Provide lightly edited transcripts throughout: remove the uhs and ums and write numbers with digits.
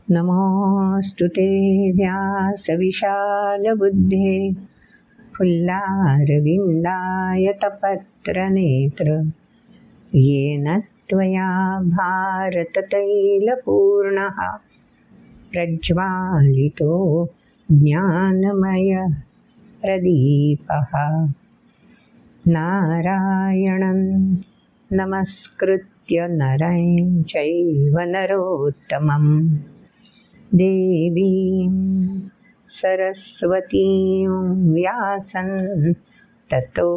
नमोऽस्तुते व्यासविशालबुद्धे फुल्लारविन्दायतपत्रनेत्र येन त्वया भारततैलपूर्णः प्रज्वालितो ज्ञानमयः प्रदीपः। नारायणं नमस्कृत्य नरं चैव नरोत्तमं देवीं सरस्वतीं व्यासं ततो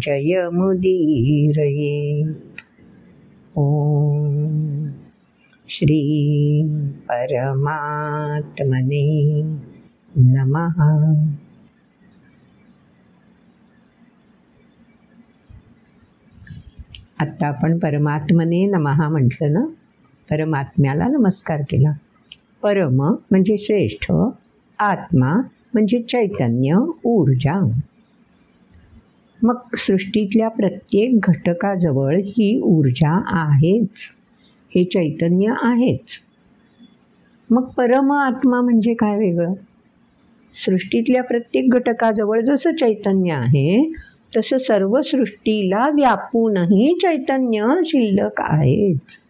जयमुदीरयेत्। ॐ श्री परमात्मने नमः। आता आपण परमात्मने नमः म्हटलं ना, परमात्म्याला नमस्कार केला। परम म्हणजे श्रेष्ठ, आत्मा म्हणजे चैतन्य, ऊर्जा। मग सृष्टीतल्या प्रत्येक घटकाजवळ ही ऊर्जा आहेच, हे चैतन्य आहेच। मग परम आत्मा म्हणजे काय वेगळं? सृष्टीतल्या प्रत्येक घटकाजवळ जसं चैतन्य आहे तसं सर्व सृष्टीला व्यापूनही चैतन्य शिल्लक आहेच।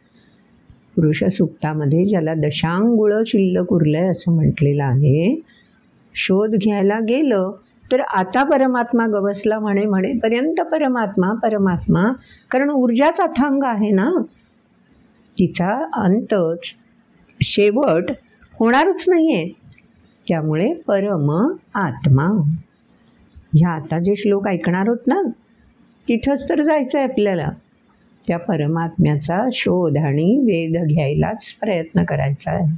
पुरुष सूक्तामध्ये ज्याला दशांगुळ शिल्लक उरलंय असं म्हटलेलं आहे, शोध घ्यायला गेलं तर आता परमात्मा गवसला म्हणेपर्यंत परमात्मा परमात्मा, कारण ऊर्जाच अथांग आहे ना, तिचा अंतच शेवट होणारच नाहीये। त्यामुळे परम आत्मा ह्या आता जे श्लोक ऐकणार आहोत ना, तिथंच तर जायचं आहे आपल्याला। त्या परमात्म्याचा शोध आणि वेध घ्यायलाच प्रयत्न करायचा आहे।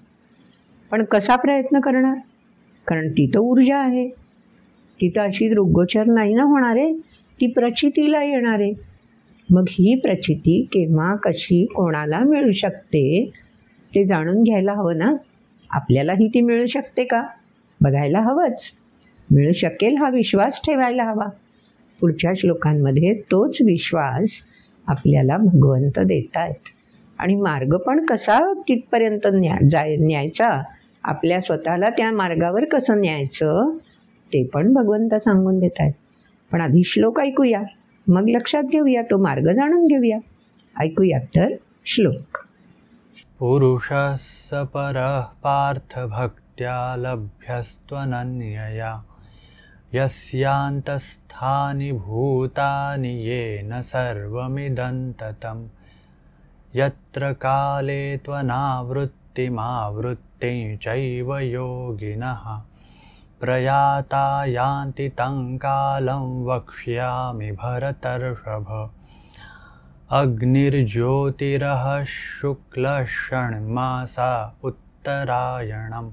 पण कसा प्रयत्न करणार? कारण ती तर ऊर्जा आहे, ती तर अशी दृग्गोचर नाही ना होणार आहे, ती प्रचितीला येणार आहे। मग ही प्रचिती केव्हा, कशी, कोणाला मिळू शकते ते जाणून घ्यायला हवं ना। आपल्यालाही ती मिळू शकते का बघायला हवंच। मिळू शकेल हा विश्वास ठेवायला हवा। पुढच्या श्लोकांमध्ये तोच विश्वास आपल्याला भगवंत देत आहेत। आणि मार्ग पण कसा तिथपर्यंत न्यायचा, आपल्या स्वतःला त्या मार्गावर कसं न्यायचं ते पण भगवंत सांगून देत आहेत। पण आधी श्लोक ऐकूया, मग लक्षात घेऊया, तो मार्ग जाणून घेऊया। ऐकूया तर श्लोक। पुरुषस्य परः पार्थ भक्त्या लभ्यस्त्वनन्यया यस्यान्तस्थानि भूतानि येन सर्वमिदं ततं यत्र काले त्वनावृत्तिमावृत्तिं चैव योगिनः प्रयाता यान्ति तं कालं वक्ष्यामि भरतर्षभ। अग्निर्ज्योतिरः शुक्लषण्मासा उत्तरायणं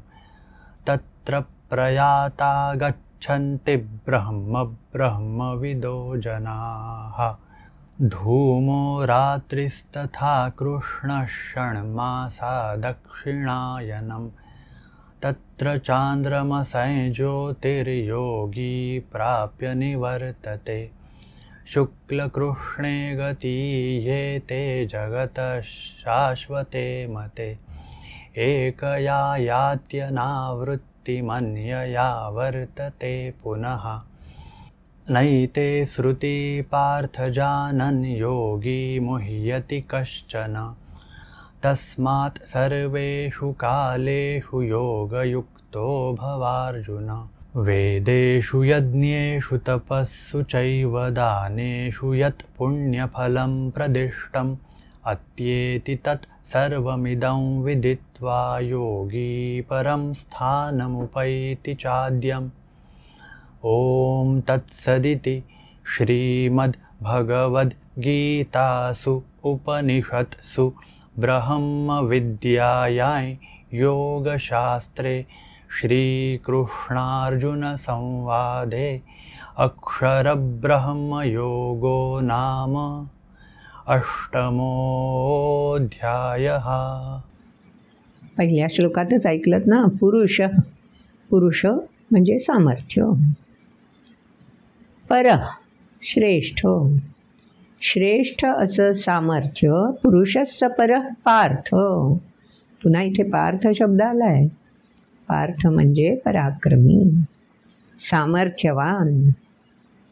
तत्र प्रयाता गच्छन्ति ब्रह्मविदो जनाः। धूमो रात्रिस्तथा कृष्णषण्मासा दक्षिणायनं तत्र चान्द्रमसै ज्योतिर्योगी प्राप्य निवर्तते। शुक्लकृष्णे गतीयेते जगतः शाश्वते मते एकया यात्यनावृत्तिमन्यया वर्तते पुनः। नैते श्रुति पार्थ जानन् योगी मुह्यति कश्चन तस्मात् सर्वेषु कालेषु योगयुक्तो भवार्जुन। वेदेषु यज्ञेषु तपस्सु चैव दानेषु यत् पुण्यफलं प्रदिष्टम् अत्येति तत् सर्वमिदं विदित्वा योगी परं स्थानमुपैति चाद्यम्। ॐ तत्सदिति श्रीमद्भगवद्गीतासु उपनिषत्सु ब्रह्मविद्यायां योगशास्त्रे श्रीकृष्णार्जुनसंवादे अक्षरब्रह्मयोगो नाम 8मोऽध्यायः। पहिल्या श्लोकातच ऐकलत ना, पुरुष म्हणजे सामर्थ्य, पर श्रेष्ठ असं सामर्थ्य, पुरुषस्य पर पार्थ। पुन्हा इथे पार्थ शब्द आलाय। पार्थ म्हणजे पराक्रमी, सामर्थ्यवान,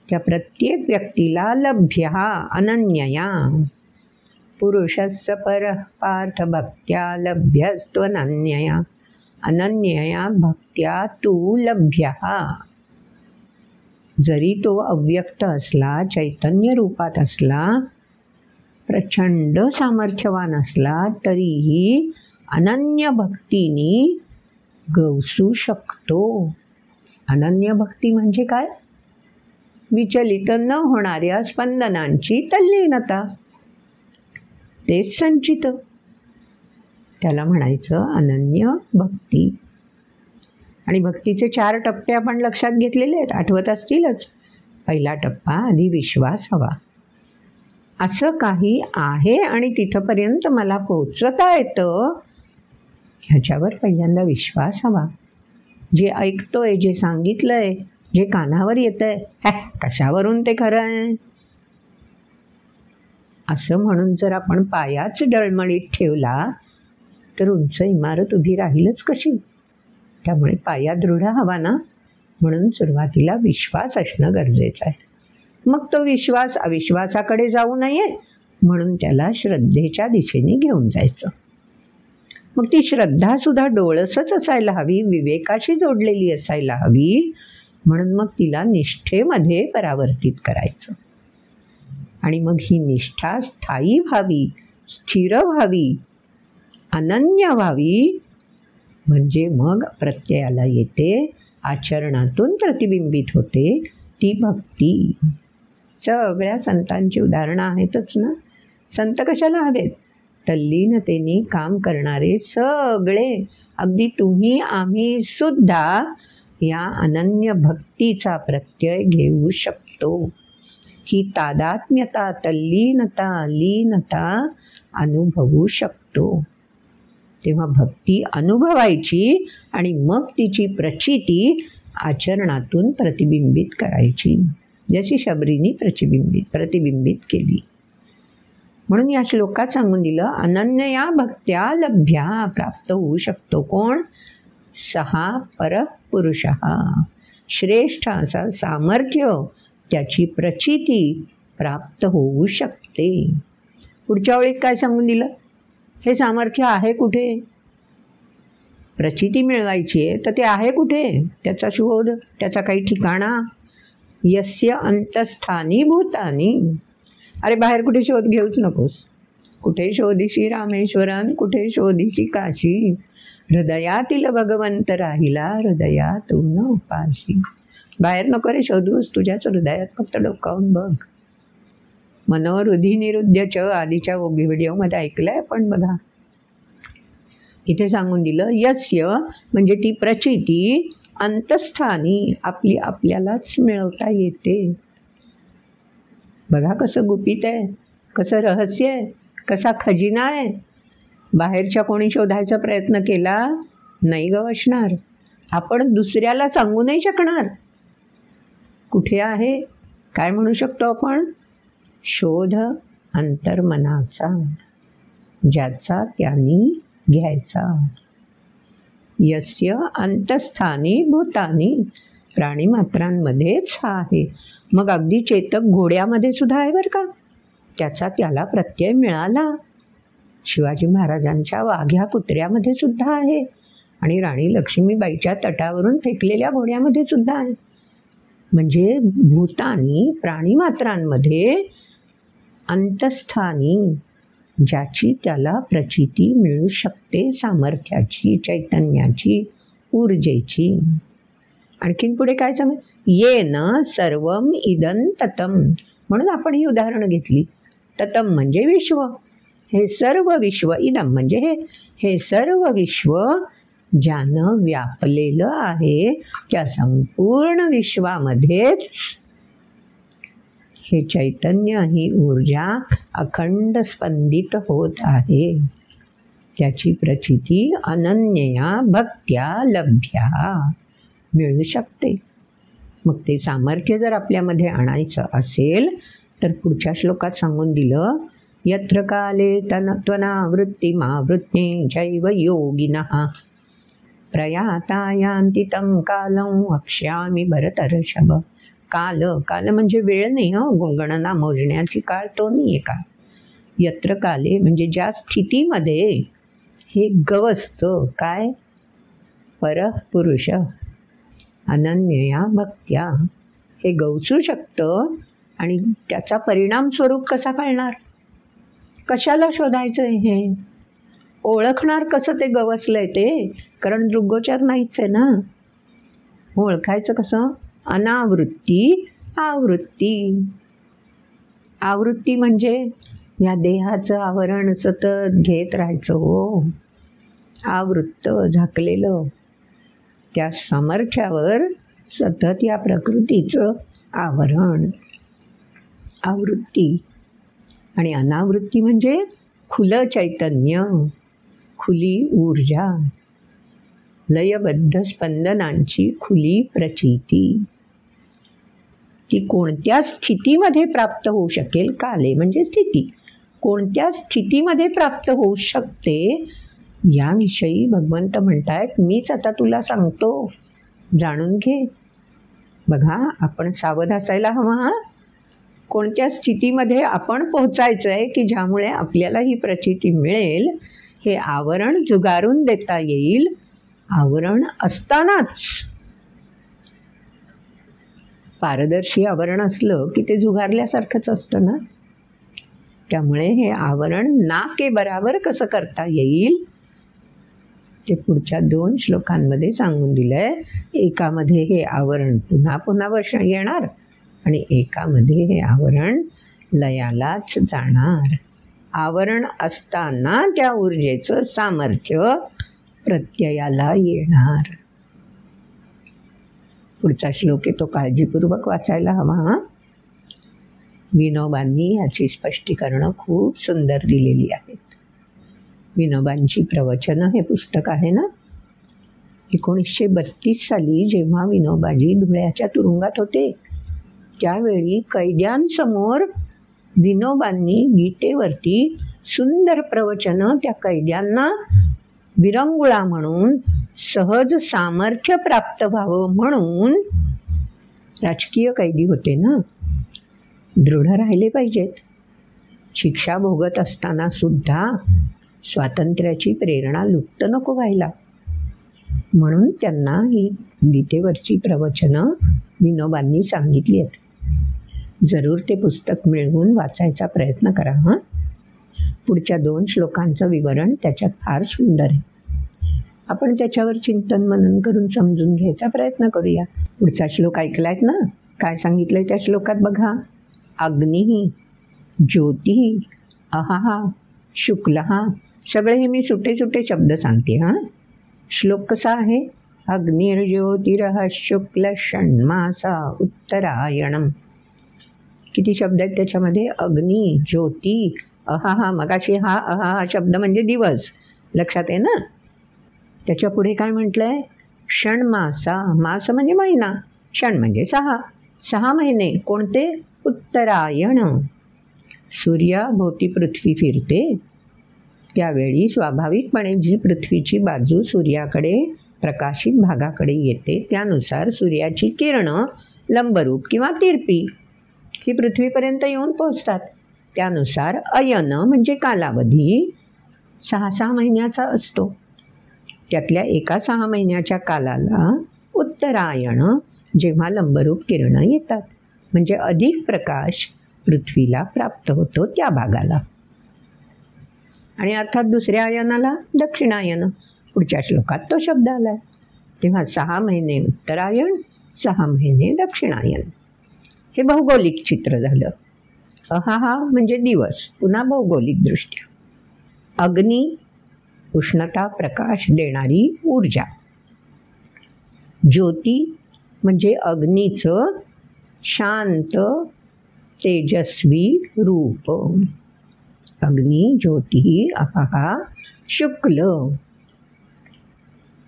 त्या प्रत्येक व्यक्तीला लभ्य अनन्यया। पुरुषस्य पर पार्थ भक्त्या लभ्यस्त्वनन्यया, अनन्यया भक्त्या तू लभ्य। जरी तो अव्यक्त असला, चैतन्य रूपात असला, प्रचंड सामर्थ्यवान असला, तरीही अनन्य भक्तीने गवसू शकतो। अनन्य भक्ती म्हणजे काय? विचलित न होणाऱ्या स्पंदनांची तल्लीनता, तेच संचित, त्याला म्हणायचं अनन्य भक्ती। आणि भक्तीचे 4 टप्पे आपण लक्षात घेतलेले आहेत, आठवत असतीलच। पहिला टप्पा, आधी विश्वास हवा, असं काही आहे आणि तिथपर्यंत मला पोचता येतं, ह्याच्यावर पहिल्यांदा विश्वास हवा। जे ऐकतोय, जे सांगितलंय, जे कानावर येतंय, कशावरून ते खरं आहे असं म्हणून जर आपण पायाच डळमळीत ठेवला तर उंच इमारत उभी राहीलच कशी? त्यामुळे पाया दृढ हवा ना, म्हणून सुरुवातीला विश्वास असणं गरजेचं आहे। मग तो विश्वास अविश्वासाकडे जाऊ नये म्हणून त्याला श्रद्धेच्या दिशेने घेऊन जायचं। मग ती श्रद्धासुद्धा डोळसच असायला हवी, विवेकाशी जोडलेली असायला हवी, म्हणून मग तिला निष्ठेमध्ये परावर्तित करायचं। आणि मग ही निष्ठा स्थायी व्हावी, स्थिर व्हावी, अनन्य व्हावी, म्हणजे मग प्रत्ययाला येते, आचरणातून प्रतिबिंबित होते ती भक्ती। सगळ्या संतांची उदाहरणं आहेतच ना। संत कशाला हवेत? तल्लीनतेने काम करणारे सगळे, अगदी तुम्ही आम्ही सुद्धा या अनन्य भक्तीचा प्रत्यय घेऊ शकतो। ही तादात्म्यता, तल्लीनता, लीनता अनुभवू शकतो। तेव्हा भक्ती अनुभवायची आणि मग तिची प्रचिती आचरणातून प्रतिबिंबित करायची, जशी शबरीने प्रतिबिंबित केली। म्हणून या श्लोकात सांगून दिलं, अनन्यया भक्त्या लभ्या, प्राप्त होऊ शकतो कोण? सहा परपुरुषः, श्रेष्ठ असा सामर्थ्य, त्याची प्रचिती प्राप्त होऊ शकते। पुढच्या ओळीत काय सांगून दिलं? हे सामर्थ्य आहे कुठे? प्रचिती मिळवायची आहे तर ते आहे कुठे? त्याचा शोध, त्याचा काही ठिकाणा। यस्य अंतस्थानी भूतानी, अरे बाहेर कुठे शोध घेऊच नकोस। कुठे शोधिशी रामेश्वरान, कुठे शोधिशी काशी, हृदयातील भगवंत राहिला, हृदयातून उपाशी। बाहेर नको रे शोधूस, तुझ्याच हृदयात फक्त डोकावून बघ। मनोहृदी निरुद्ध च आधीच्या व्हिडिओमध्ये ऐकलंय पण बघा, इथे सांगून दिलं यस्य म्हणजे ती प्रचिती, अंतस्थानी आपल्यालाच मिळवता येते। बघा कसं गुपित आहे, कसं रहस्य आहे, कसा खजिना आहे। बाहेरच्या कोणी शोधायचा प्रयत्न केला नाही गवसणार, आपण दुसऱ्याला सांगू नाही शकणार। कुठे आहे? काय म्हणू शकतो आपण? शोध अंतर्मनाचा, ज्याचा त्यांनी घ्यायचा। यस्य अंतस्थानी भूतानी, प्राणीमात्रांमध्येच हा आहे। मग अगदी चेतक घोड्यामध्ये सुद्धा आहे बरं का, त्याचा त्याला प्रत्यय मिळाला। शिवाजी महाराजांच्या वाघ्या कुत्र्यामध्ये सुद्धा आहे, आणि राणी लक्ष्मीबाईच्या तटावरून फेकलेल्या घोड्यामध्ये सुद्धा आहे. म्हणजे भूतानी प्राणीमात्रांमध्ये अंतस्थानी ज्याची त्याला प्रचिती मिळू शकते, सामर्थ्याची, चैतन्याची, ऊर्जेची. आणखीन पुढे काय सांग, येन सर्वम इदं ततम. म्हणून आपण ही उदाहरणं घेतली. ततम म्हणजे विश्व, हे सर्व विश्व. इदम म्हणजे हे सर्व विश्व ज्यानं व्यापलेलं आहे, त्या संपूर्ण विश्वामध्येच हे चैतन्य, ही ऊर्जा अखंड स्पंदित होत आहे. त्याची प्रचिती अनन्यया भक्त्या लभ्या मिळू शकते. मग ते सामर्थ्य जर आपल्यामध्ये आणायचं असेल तर पुढच्या श्लोकात सांगून दिलं, यत्र काले त्वनावृत्तिमावृत्ते जैव योगिनः प्रयाता यान्ति तं कालं वक्ष्यामि भरतर्षभ. काल म्हणजे वेळ नाही, गणना मोजण्याची काळ तो नाही आहे काळ. यत्र काले म्हणजे ज्या स्थितीमध्ये हे गवसतं, काय, परपुरुष अनन्यया भक्त्या, हे गवसू शकतं. आणि त्याचा परिणाम स्वरूप कसा कळणार, कशाला शोधायचं, हे ओळखणार कसं ते गवसलंय ते, कारण दृग्गोचर नाहीच आहे ना. ओळखायचं कसं, अनावृत्ती आवृत्ती. आवृत्ती म्हणजे या देहाचं आवरण सतत घेत राहायचं, हो, आवृत्त झाकलेलं, त्या सामर्थ्यावर सतत या प्रकृतीचं आवरण, आवृत्ती. आणि अनावृत्ती म्हणजे खुलं चैतन्य, खुली ऊर्जा, लयबद्ध स्पंदनांची खुली प्रचिती. ती कोणत्या स्थितीमध्ये प्राप्त होऊ शकेल, काले म्हणजे स्थिती, कोणत्या स्थितीमध्ये प्राप्त होऊ शकते याविषयी भगवंत म्हणतायत, मीच आता तुला सांगतो, जाणून घे. बघा, आपण सावध असायला हवं. कोणत्या स्थितीमध्ये आपण पोहोचायचं आहे की ज्यामुळे आपल्याला ही प्रचिती मिळेल, हे आवरण जुगारून देता येईल. आवरण असतानाच, पारदर्शी आवरण असलं की ते जुगारल्यासारखंच असतं ना. त्यामुळे हे आवरण नाके बराबर कसं करता येईल ते पुढच्या 2 श्लोकांमध्ये सांगून दिलंय. एकामध्ये हे आवरण पुन्हा पुन्हा येणार आणि एकामध्ये हे आवरण लयालाच जाणार. आवरण असताना त्या ऊर्जेचं सामर्थ्य प्रत्ययाला येणार. पुढचा श्लोक आहे तो काळजीपूर्वक वाचायला हवा. विनोबांनी याची स्पष्टीकरणं खूप सुंदर दिलेली आहेत. विनोबांची प्रवचनं हे पुस्तक आहे ना. 1932 साली जेव्हा विनोबाजी धुळ्याच्या तुरुंगात होते, त्यावेळी कैद्यांसमोर विनोबांनी गीतेवरती सुंदर प्रवचनं त्या कैद्यांना विरंगुळा म्हणून, सहज सामर्थ्य प्राप्त व्हावं म्हणून, राजकीय कैदी होते ना, दृढ राहिले पाहिजेत. शिक्षा भोगत असताना सुद्धा स्वातंत्र्याची प्रेरणा लुप्त नको व्हायला, म्हणून त्यांना ही गीतेवरची प्रवचनं विनोबांनी सांगितली आहेत. जरूर ते पुस्तक मिळवून वाचायचा प्रयत्न करा. पुढच्या 2 श्लोकांचं विवरण त्याच्यात फार सुंदर आहे. आपण त्याच्यावर चिंतन मनन करून समजून घ्यायचा प्रयत्न करूया. पुढचा श्लोक ऐकलायत ना, काय सांगितलंय त्या श्लोकात बघा. अग्निः ज्योतिः अहाहा शुक्लः. सगळे हे मी सुटे सुटे शब्द सांगते. श्लोक कसा आहे. अग्निर्ज्योतिरः शुक्ल षण्मासा उत्तरायणम. किती शब्द आहेत त्याच्यामध्ये. अग्नी, ज्योती, अहाहा. मगाशी हा अहाहा शब्द म्हणजे दिवस, लक्षात आहे ना. त्याच्या पुढे काय म्हटलंय. षण्मासा. मास म्हणजे महिना, क्षण म्हणजे 6 महिने. कोणते. उत्तरायण. सूर्याभोवती पृथ्वी फिरते, त्यावेळी स्वाभाविकपणे जी पृथ्वीची बाजू सूर्याकडे, प्रकाशित भागाकडे येते, त्यानुसार सूर्याची किरणं लंबरूप किंवा तिरपी ही पृथ्वीपर्यंत येऊन पोहोचतात. त्यानुसार अयन म्हणजे कालावधी 6 महिन्याचा असतो. त्यातल्या एका 6 महिन्याच्या कालाला उत्तरायण, जेव्हा लंबरूप किरणं येतात, म्हणजे अधिक प्रकाश पृथ्वीला प्राप्त होतो त्या भागाला. आणि अर्थात दुसऱ्या आयनाला दक्षिणायन. पुढच्या श्लोकात तो शब्द आला. तेव्हा 6 महिने उत्तरायण, 6 महिने दक्षिणायन. हे भौगोलिक चित्र झालं. अहाहा म्हणजे दिवस, पुन्हा भौगोलिक दृष्ट्या. अग्नी, उष्णता प्रकाश देणारी ऊर्जा. ज्योती म्हणजे अग्नीचं शांत तेजस्वी रूप. अग्नी, ज्योती. अहाहा. शुक्ल.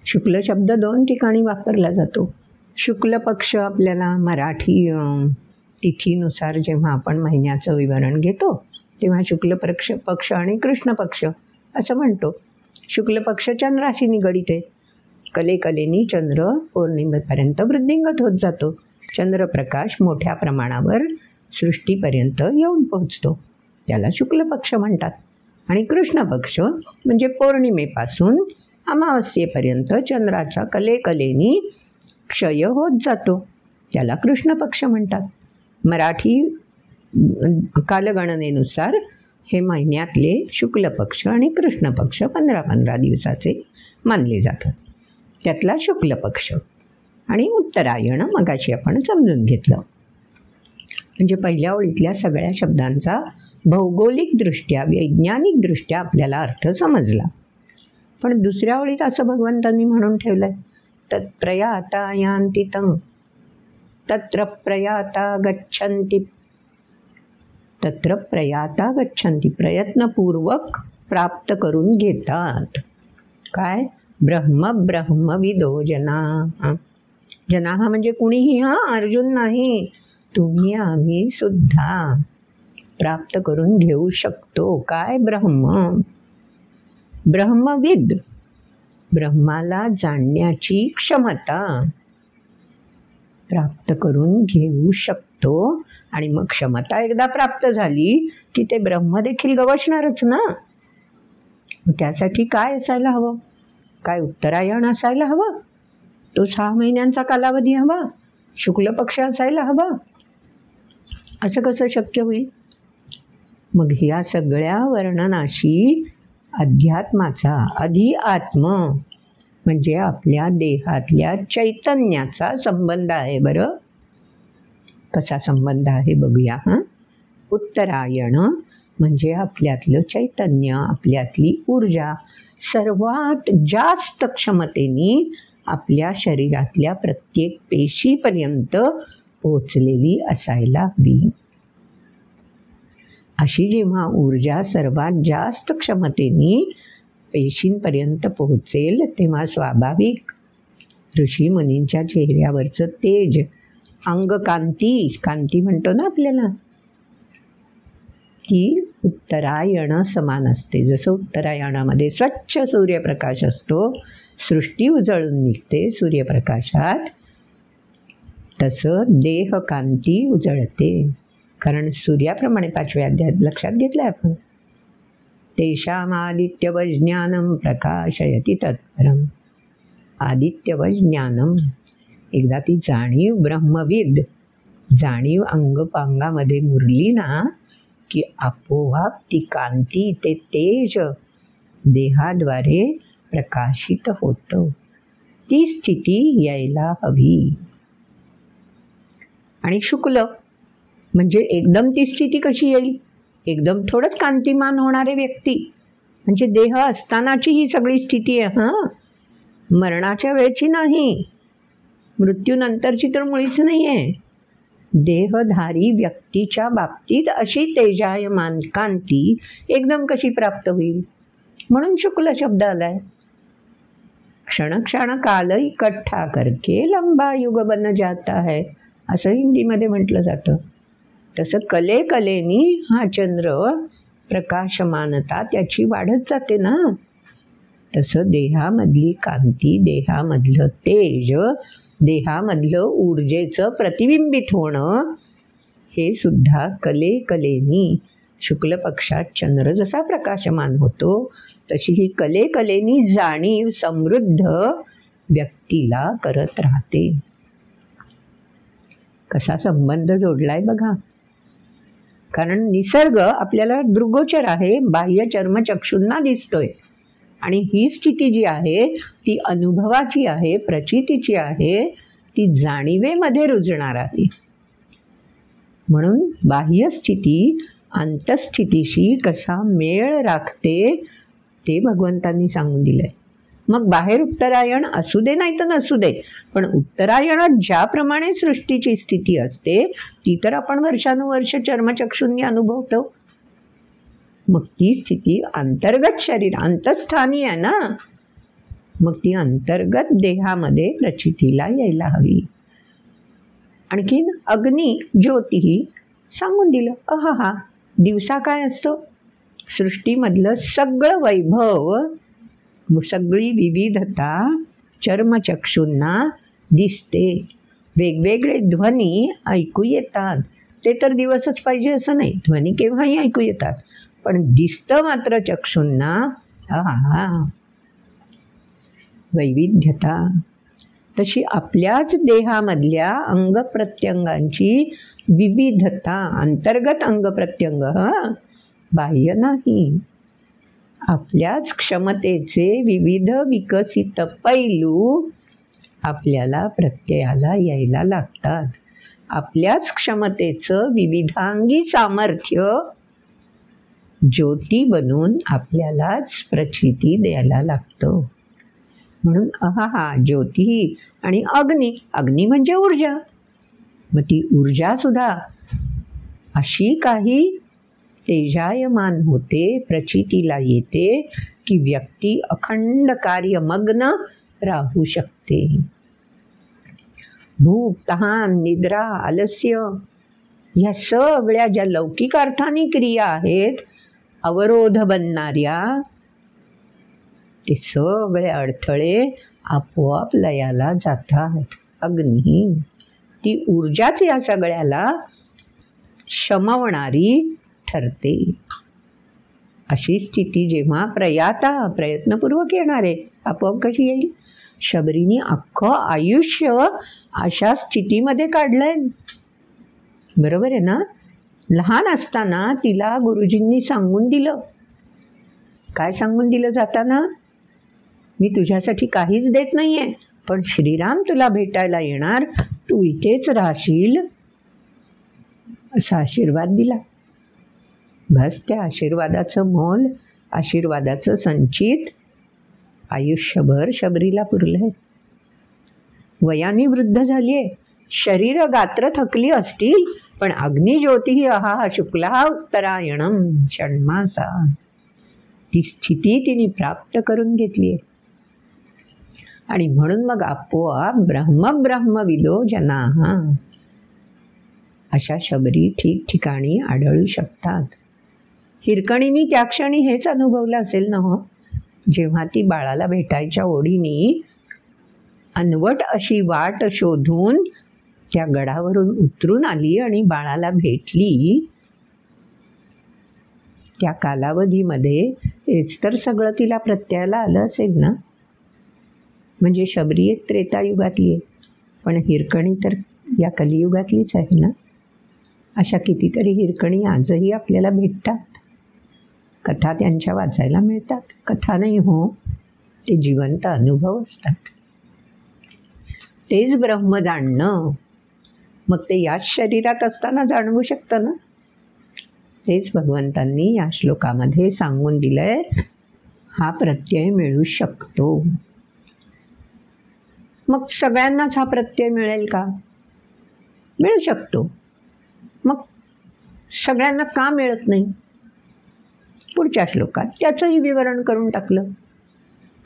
शुक्ल शब्द 2 ठिकाणी वापरला जातो. शुक्ल पक्ष आपल्याला मराठी तिथीनुसार जेव्हा आपण महिन्याचं विवरण घेतो तेव्हा शुक्ल पक्ष आणि कृष्ण पक्ष असं म्हणतो. शुक्ल पक्ष चंद्राशी निगडित आहे. कलेकलेनी चंद्र पौर्णिमेपर्यंत वृद्धिंगत होत जातो. चंद्रप्रकाश मोठ्या प्रमाणावर सृष्टीपर्यंत येऊन पोहोचतो, त्याला शुक्ल पक्ष म्हणतात. आणि कृष्ण पक्ष म्हणजे पौर्णिमेपासून अमावस्येपर्यंत चंद्राच्या कलेकलेनी क्षय होत जातो, त्याला कृष्ण पक्ष म्हणतात. मराठी कालगणनेनुसार हे महिन्यातले शुक्ल पक्ष आणि कृष्ण पक्ष 15-15 दिवसाचे मानले जातात. त्यातला शुक्ल पक्ष. आणि उत्तरायण मगाशी आपण समजून घेतलं. म्हणजे पहिल्या ओळीतल्या सगळ्या शब्दांचा भौगोलिकदृष्ट्या वैज्ञानिकदृष्ट्या आपल्याला अर्थ समजला. पण दुसऱ्या ओळीत असं भगवंतांनी म्हणून ठेवलं आहे, तत्प्रयाता यान्ति तं तत्र प्रयाता गच्छन्ति. तत्र प्रयाता गच्छन्ति, प्रयत्नपूर्वक प्राप्त करून घेतात. काय? ब्रह्मविदो जना. जना म्हणजे कुणीही, अर्जुन नाही, तुम्ही आम्ही सुद्धा प्राप्त करून घेऊ शकतो. काय? ब्रह्मविद, ब्रह्माला जाणण्याची क्षमता प्राप्त करून घेऊ शकतो. आणि मग क्षमता एकदा प्राप्त झाली की ते ब्रह्म देखील गवसणारच ना. त्यासाठी काय असायला हवं? काय? उत्तरायण असायला हवं. तो 6 महिन्यांचा कालावधी हवा. शुक्ल पक्ष असायला हवा. असं कसं शक्य होईल? मग ह्या सगळ्या वर्णनाशी अध्यात्माचा, अधिआत्म म्हणजे आपल्या देहातल्या चैतन्याचा संबंध आहे. बरं, कसा संबंध आहे बघूया. उत्तरायण म्हणजे आपल्यातलं चैतन्य, आपल्यातली ऊर्जा सर्वात जास्त क्षमतेने आपल्या शरीरातल्या प्रत्येक पेशीपर्यंत पोचलेली असायला हवी. अशी जेव्हा ऊर्जा सर्वात जास्त क्षमतेने पेशींपर्यंत पोहोचेल तेव्हा स्वाभाविक ऋषी मुनींच्या चेहऱ्यावरचं तेज, अंगकांती, कांती म्हणतो ना आपल्याला, ती उत्तरायण समान असते. जसं उत्तरायणामध्ये स्वच्छ सूर्यप्रकाश असतो, सृष्टी उजळून निघते सूर्यप्रकाशात, तसं देहकांती उजळते. कारण सूर्याप्रमाणे 5व्या अध्यायात लक्षात घेतलं आपण, तेषामादित्यवज् ज्ञानं प्रकाशयति तत्परम्. आदित्यवज् ज्ञानम, एकदा ती जाणीव ब्रह्मविद, जाणीव अंगपांगामध्ये मुरली ना की आपोआप ती कांती, ते तेज देहाद्वारे प्रकाशित होतं. ती स्थिती यायला हवी. आणि शुक्ल म्हणजे एकदम ती स्थिती कशी येईल? एकदम थोडंच कांतिमान होणारे व्यक्ती, म्हणजे देह असतानाची ही सगळी स्थिती आहे. मरणाच्या वेळची नाही, मृत्यूनंतरची तर मुळीच नाही आहे. देहधारी व्यक्तीच्या बाबतीत अशी तेजायमान कांती एकदम कशी प्राप्त होईल? म्हणून शुक्ल शब्द आलाय. क्षण क्षण काल इकट्ठा करके लंबा युग बन जाता है, असं हिंदीमध्ये म्हटलं जातं. तसं कलेकलेनी हा चंद्र प्रकाशमानता त्याची वाढत जाते ना. तसं देहामधली कांती, देहामधलं तेज, देहामधलं ऊर्जेचं प्रतिबिंबित होणं हे सुद्धा कलेकलेनी शुक्ल पक्षात चंद्र जसा प्रकाशमान होतो तशी ही कलेकलेनी जाणीव समृद्ध व्यक्तीला करत राहते. कसा संबंध जोडलाय बघा. कारण निसर्ग आपल्याला दृग्गोचर आहे, बाह्य चर्मचक्षूंना दिसतोय. आणि ही स्थिती जी आहे ती अनुभवाची आहे, प्रचितीची आहे, ती जाणीवेमध्ये रुजणार आहे. म्हणून बाह्य स्थिती अंतस्थितीशी कसा मेळ राखते ते भगवंतांनी सांगून दिलंय. मग बाहेर उत्तरायण असू दे नाही तर नसू दे, पण उत्तरायणात ज्याप्रमाणे सृष्टीची स्थिती असते ती तर आपण वर्षानुवर्ष चर्मचक्षूंनी अनुभवतो. मग ती स्थिती अंतर्गत शरीर अंतस्थानी आहे ना, मग ती अंतर्गत देहामध्ये प्रचितीला यायला हवी. आणखीन अग्नी ज्योतिही सांगून दिलं. अहा, दिवसा काय असतं, सृष्टीमधलं सगळं वैभव, सगळी विविधता चर्मचक्षूंना दिसते. वेगवेगळे ध्वनी ऐकू येतात. ते तर दिवसच पाहिजे असं नाही, ध्वनी केव्हाही ऐकू येतात, पण दिसतं मात्र चक्षूंना. वैविध्यता. तशी आपल्याच देहामधल्या अंगप्रत्यंगांची विविधता, अंतर्गत अंगप्रत्यंग, बाह्य नाही. आपल्याच क्षमतेचे विविध विकसित पैलू आपल्याला प्रत्ययाला यायला लागतात. आपल्याच क्षमतेचं विविधांगी सामर्थ्य ज्योती बनून आपल्यालाच प्रचिती द्यायला लागतं. म्हणून ज्योती आणि अग्नी. अग्नी म्हणजे ऊर्जा. मग ती ऊर्जासुद्धा अशी काही तेजायमान होते, प्रचितीला येते की व्यक्ती अखंड कार्यमग्न राहू शकते. भूक, तहान, निद्रा, आलस्य या सगळ्या ज्या लौकिक अर्थाने क्रिया आहेत अवरोध बनणाऱ्या, ते सगळे अडथळे आपोआप लयाला जातात. अग्नी ती ऊर्जाच या सगळ्याला शमवणारी ठरते. अशी स्थिती जेव्हा प्रयत्नपूर्वक येणार आहे, आपोआप कशी येईल? शबरीने अख्खं आयुष्य अशा स्थितीमध्ये काढलंय. बरोबर आहे ना? लहान असताना तिला गुरुजींनी सांगून दिलं. काय सांगून दिलं जाताना? मी तुझ्यासाठी काहीच देत नाहीये, पण श्रीराम तुला भेटायला येणार, तू इथेच राहशील, असा आशीर्वाद दिला. बस त्या आशीर्वादाचं मोल, आशीर्वादाचं संचित आयुष्यभर शबरीला पुरलंय. वयाने वृद्ध झालीये, शरीर गात्र थकली असतील, पण अग्निज्योती शुक्ला उत्तरायणम षण्मासा, ती स्थिती तिने प्राप्त करून घेतलीये. आणि म्हणून मग आपोआप ब्रह्मविदो जनाः अशा शबरी ठिकठिकाणी आढळू शकतात. हिरकणीने त्या क्षणी हेच अनुभवलं असेल ना हो, जेव्हा ती बाळाला भेटायच्या ओढीने अनवट अशी वाट शोधून त्या गडावरून उतरून आली आणि बाळाला भेटली. त्या कालावधीमध्ये तेच तर सगळं तिला प्रत्ययाला आलं असेल ना. म्हणजे शबरी एक त्रेतायुगातली आहे, पण हिरकणी तर या कलियुगातलीच आहे ना. अशा कितीतरी हिरकणी आजही आपल्याला भेटतात. कथा त्यांच्या वाचायला मिळतात. कथा नाही हो, ते जिवंत अनुभव असतात. तेच ब्रह्म जाणणं, मग ते याच शरीरात असताना जाणवू शकतं ना. तेच भगवंतांनी या श्लोकामध्ये सांगून दिलंय. हा प्रत्यय मिळू शकतो. मग सगळ्यांनाच हा प्रत्यय मिळेल का? मिळू शकतो. मग सगळ्यांना का मिळत नाही? पुढच्या श्लोकात त्याचंही विवरण करून टाकलं.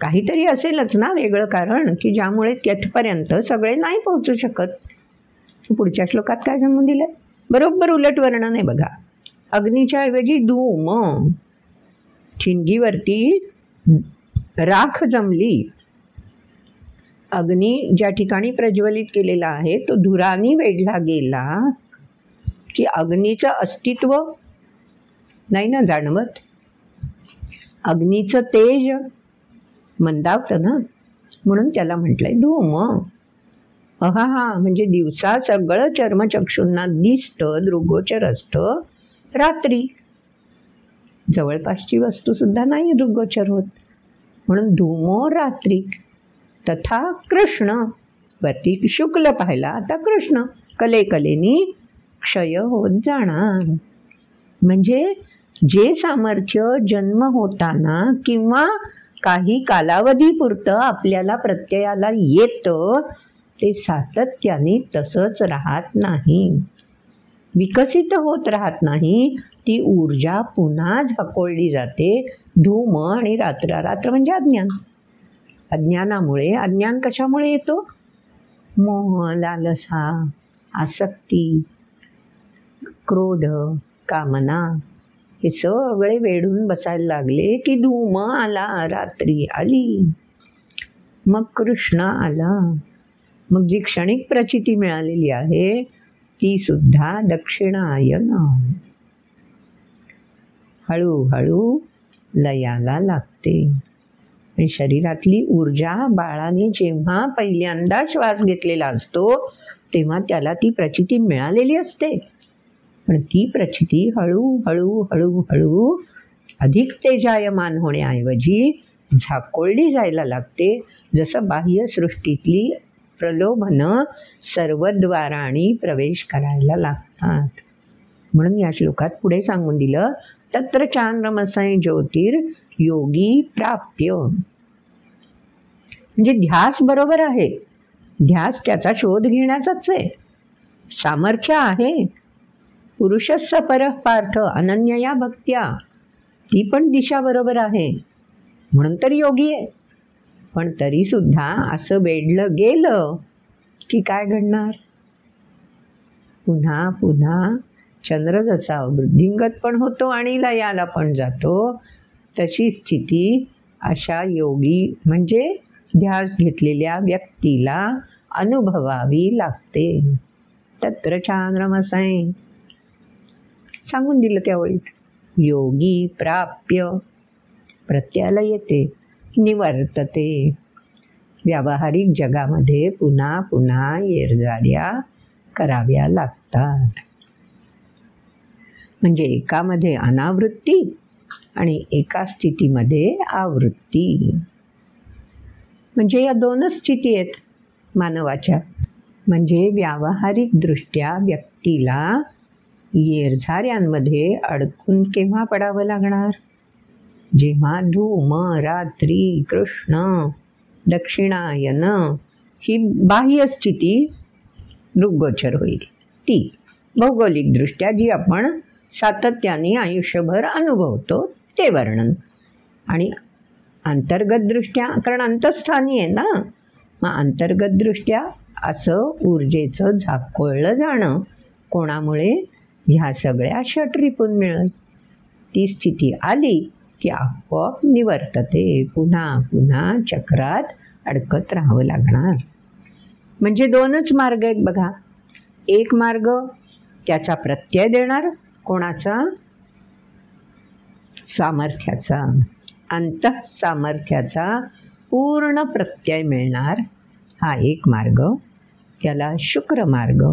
काहीतरी असेलच ना वेगळं कारण की ज्यामुळे तिथपर्यंत सगळे नाही पोहोचू शकत. पुढच्या श्लोकात काय सांगून दिलं? बरोबर उलट वर्णन आहे बघा. अग्नीच्या ऐवजी धूम, ठिणगीवरती राख जमली. अग्नी ज्या ठिकाणी प्रज्वलित केलेला आहे तो धुरानी वेढला गेला की अग्नीचं अस्तित्व नाही ना जाणवत. अग्नीचं तेज मंदावतं ना, म्हणून त्याला म्हटलंय धूम. हा म्हणजे दिवसा सगळं चर्मचक्षूंना दिसतं, दृग्गोचर असतं. रात्री जवळपासची वस्तू सुद्धा नाही दृग्गोचर होत, म्हणून धूमो रात्री. तथा कृष्ण, वरती शुक्ल पाहिला, आता कृष्ण कलेकलेनी क्षय होत जाणार. म्हणजे जे सामर्थ्य जन्म होताना किंवा काही कालावधीपुरतं आपल्याला प्रत्ययाला येतं, ते सातत्याने तसंच राहत नाही, विकसित होत राहत नाही. ती ऊर्जा पुन्हा झाकोळली जाते. धूम आणि रात्र, रात्र म्हणजे अज्ञान. अज्ञानामुळे, अज्ञान कशामुळे येतो? मोह, लालसा, आसक्ती, क्रोध, कामना, हे सगळे वेढून बसायला लागले की धूम आला, रात्री आली, मग कृष्ण आला. मग जी क्षणिक प्रचिती मिळालेली आहे ती सुद्धा दक्षिणायन हळूहळू लयाला लागते. शरीरातली ऊर्जा बाळाने जेव्हा पहिल्यांदा श्वास घेतलेला असतो तेव्हा त्याला ती प्रचिती मिळालेली असते, पण ती प्रचिती हळूहळू हळूहळू अधिक तेजायमान होण्याऐवजी झाकोळली जायला लागते. जसं बाह्यसृष्टीतली प्रलोभनं सर्व द्वारांनी प्रवेश करायला लागतात. म्हणून या श्लोकात पुढे सांगून दिलं, तत्र चांद्रमसै ज्योतिर योगी प्राप्य. म्हणजे ध्यास बरोबर आहे, ध्यास त्याचा शोध घेण्याचाच आहे, सामर्थ्य आहे. पुरुषस्स परः पार्थ अनन्यया भक्त्या, ती पण दिशा बरोबर आहे, म्हणून तर योगी आहे. पण तरीसुद्धा असं वेढलं गेलं की काय घडणार? पुन्हा पुन्हा चंद्र जसा वृद्धिंगत पण होतो आणि लयाला पण जातो, तशी स्थिती अशा योगी म्हणजे ध्यास घेतलेल्या व्यक्तीला अनुभवावी लागते. तत्र चांद्रमसै सांगून दिलं त्या ओळीत. योगी प्राप्य, प्रत्ययाला येते, निवर्तते. व्यावहारिक जगामध्ये पुन्हा पुन्हा येरजाऱ्या कराव्या लागतात. म्हणजे एकामध्ये अनावृत्ती आणि एका स्थितीमध्ये आवृत्ती. म्हणजे या दोनच स्थिती आहेत मानवाच्या. म्हणजे व्यावहारिक दृष्ट्या व्यक्तीला येरझाऱ्यांमध्ये अडकून केव्हा पडावं लागणार? जेव्हा धूम, रात्री, कृष्ण, दक्षिणायन ही बाह्य स्थिती दृग्गोचर होईल. ती भौगोलिकदृष्ट्या जी आपण सातत्याने आयुष्यभर अनुभवतो ते वर्णन. आणि अंतर्गतदृष्ट्या, कारण अंतस्थानी आहे ना, मग अंतर्गतदृष्ट्या असं ऊर्जेचं झाकोळलं जाणं कोणामुळे? ह्या सगळ्या षट्रिपून मिळत. ती स्थिती आली की आपोआप निवर्तते, पुन्हा पुन्हा चक्रात अडकत राहावं लागणार. म्हणजे दोनच मार्ग आहेत बघा. एक मार्ग त्याचा प्रत्यय देणार, कोणाचा? सामर्थ्याचा, अंतः सामर्थ्याचा पूर्ण प्रत्यय मिळणार, हा एक मार्ग. त्याला शुक्र मार्ग,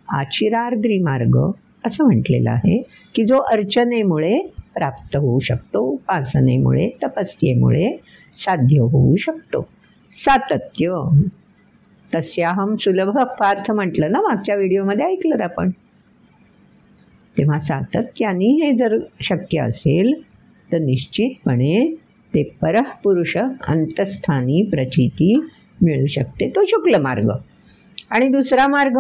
आचिरार्द्री मार्ग असं म्हटलेलं आहे, की जो अर्चनेमुळे प्राप्त होऊ शकतो, उपासनेमुळे, तपस्येमुळे साध्य होऊ शकतो. सातत्य, तस्याहम सुलभ पार्थ म्हटलं ना मागच्या व्हिडिओमध्ये, ऐकलं आपण. तेव्हा सातत्याने हे जर शक्य असेल तर निश्चितपणे ते परपुरुष अंतस्थानी प्रचिती मिळू शकते, तो शुक्ल मार्ग. आणि दुसरा मार्ग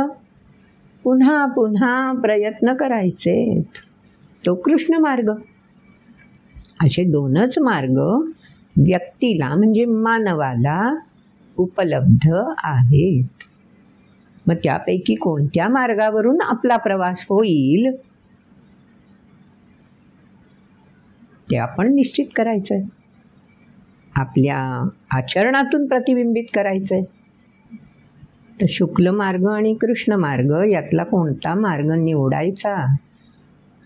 पुन्हा पुन्हा प्रयत्न करायचे, तो कृष्ण मार्ग. असे दोनच मार्ग व्यक्तीला म्हणजे मानवाला उपलब्ध आहेत. मग त्यापैकी कोणत्या मार्गावरून आपला प्रवास होईल ते आपण निश्चित करायचं आहे, आपल्या आचरणातून प्रतिबिंबित करायचं आहे. तर शुक्ल मार्ग आणि कृष्ण मार्ग यातला कोणता मार्ग निवडायचा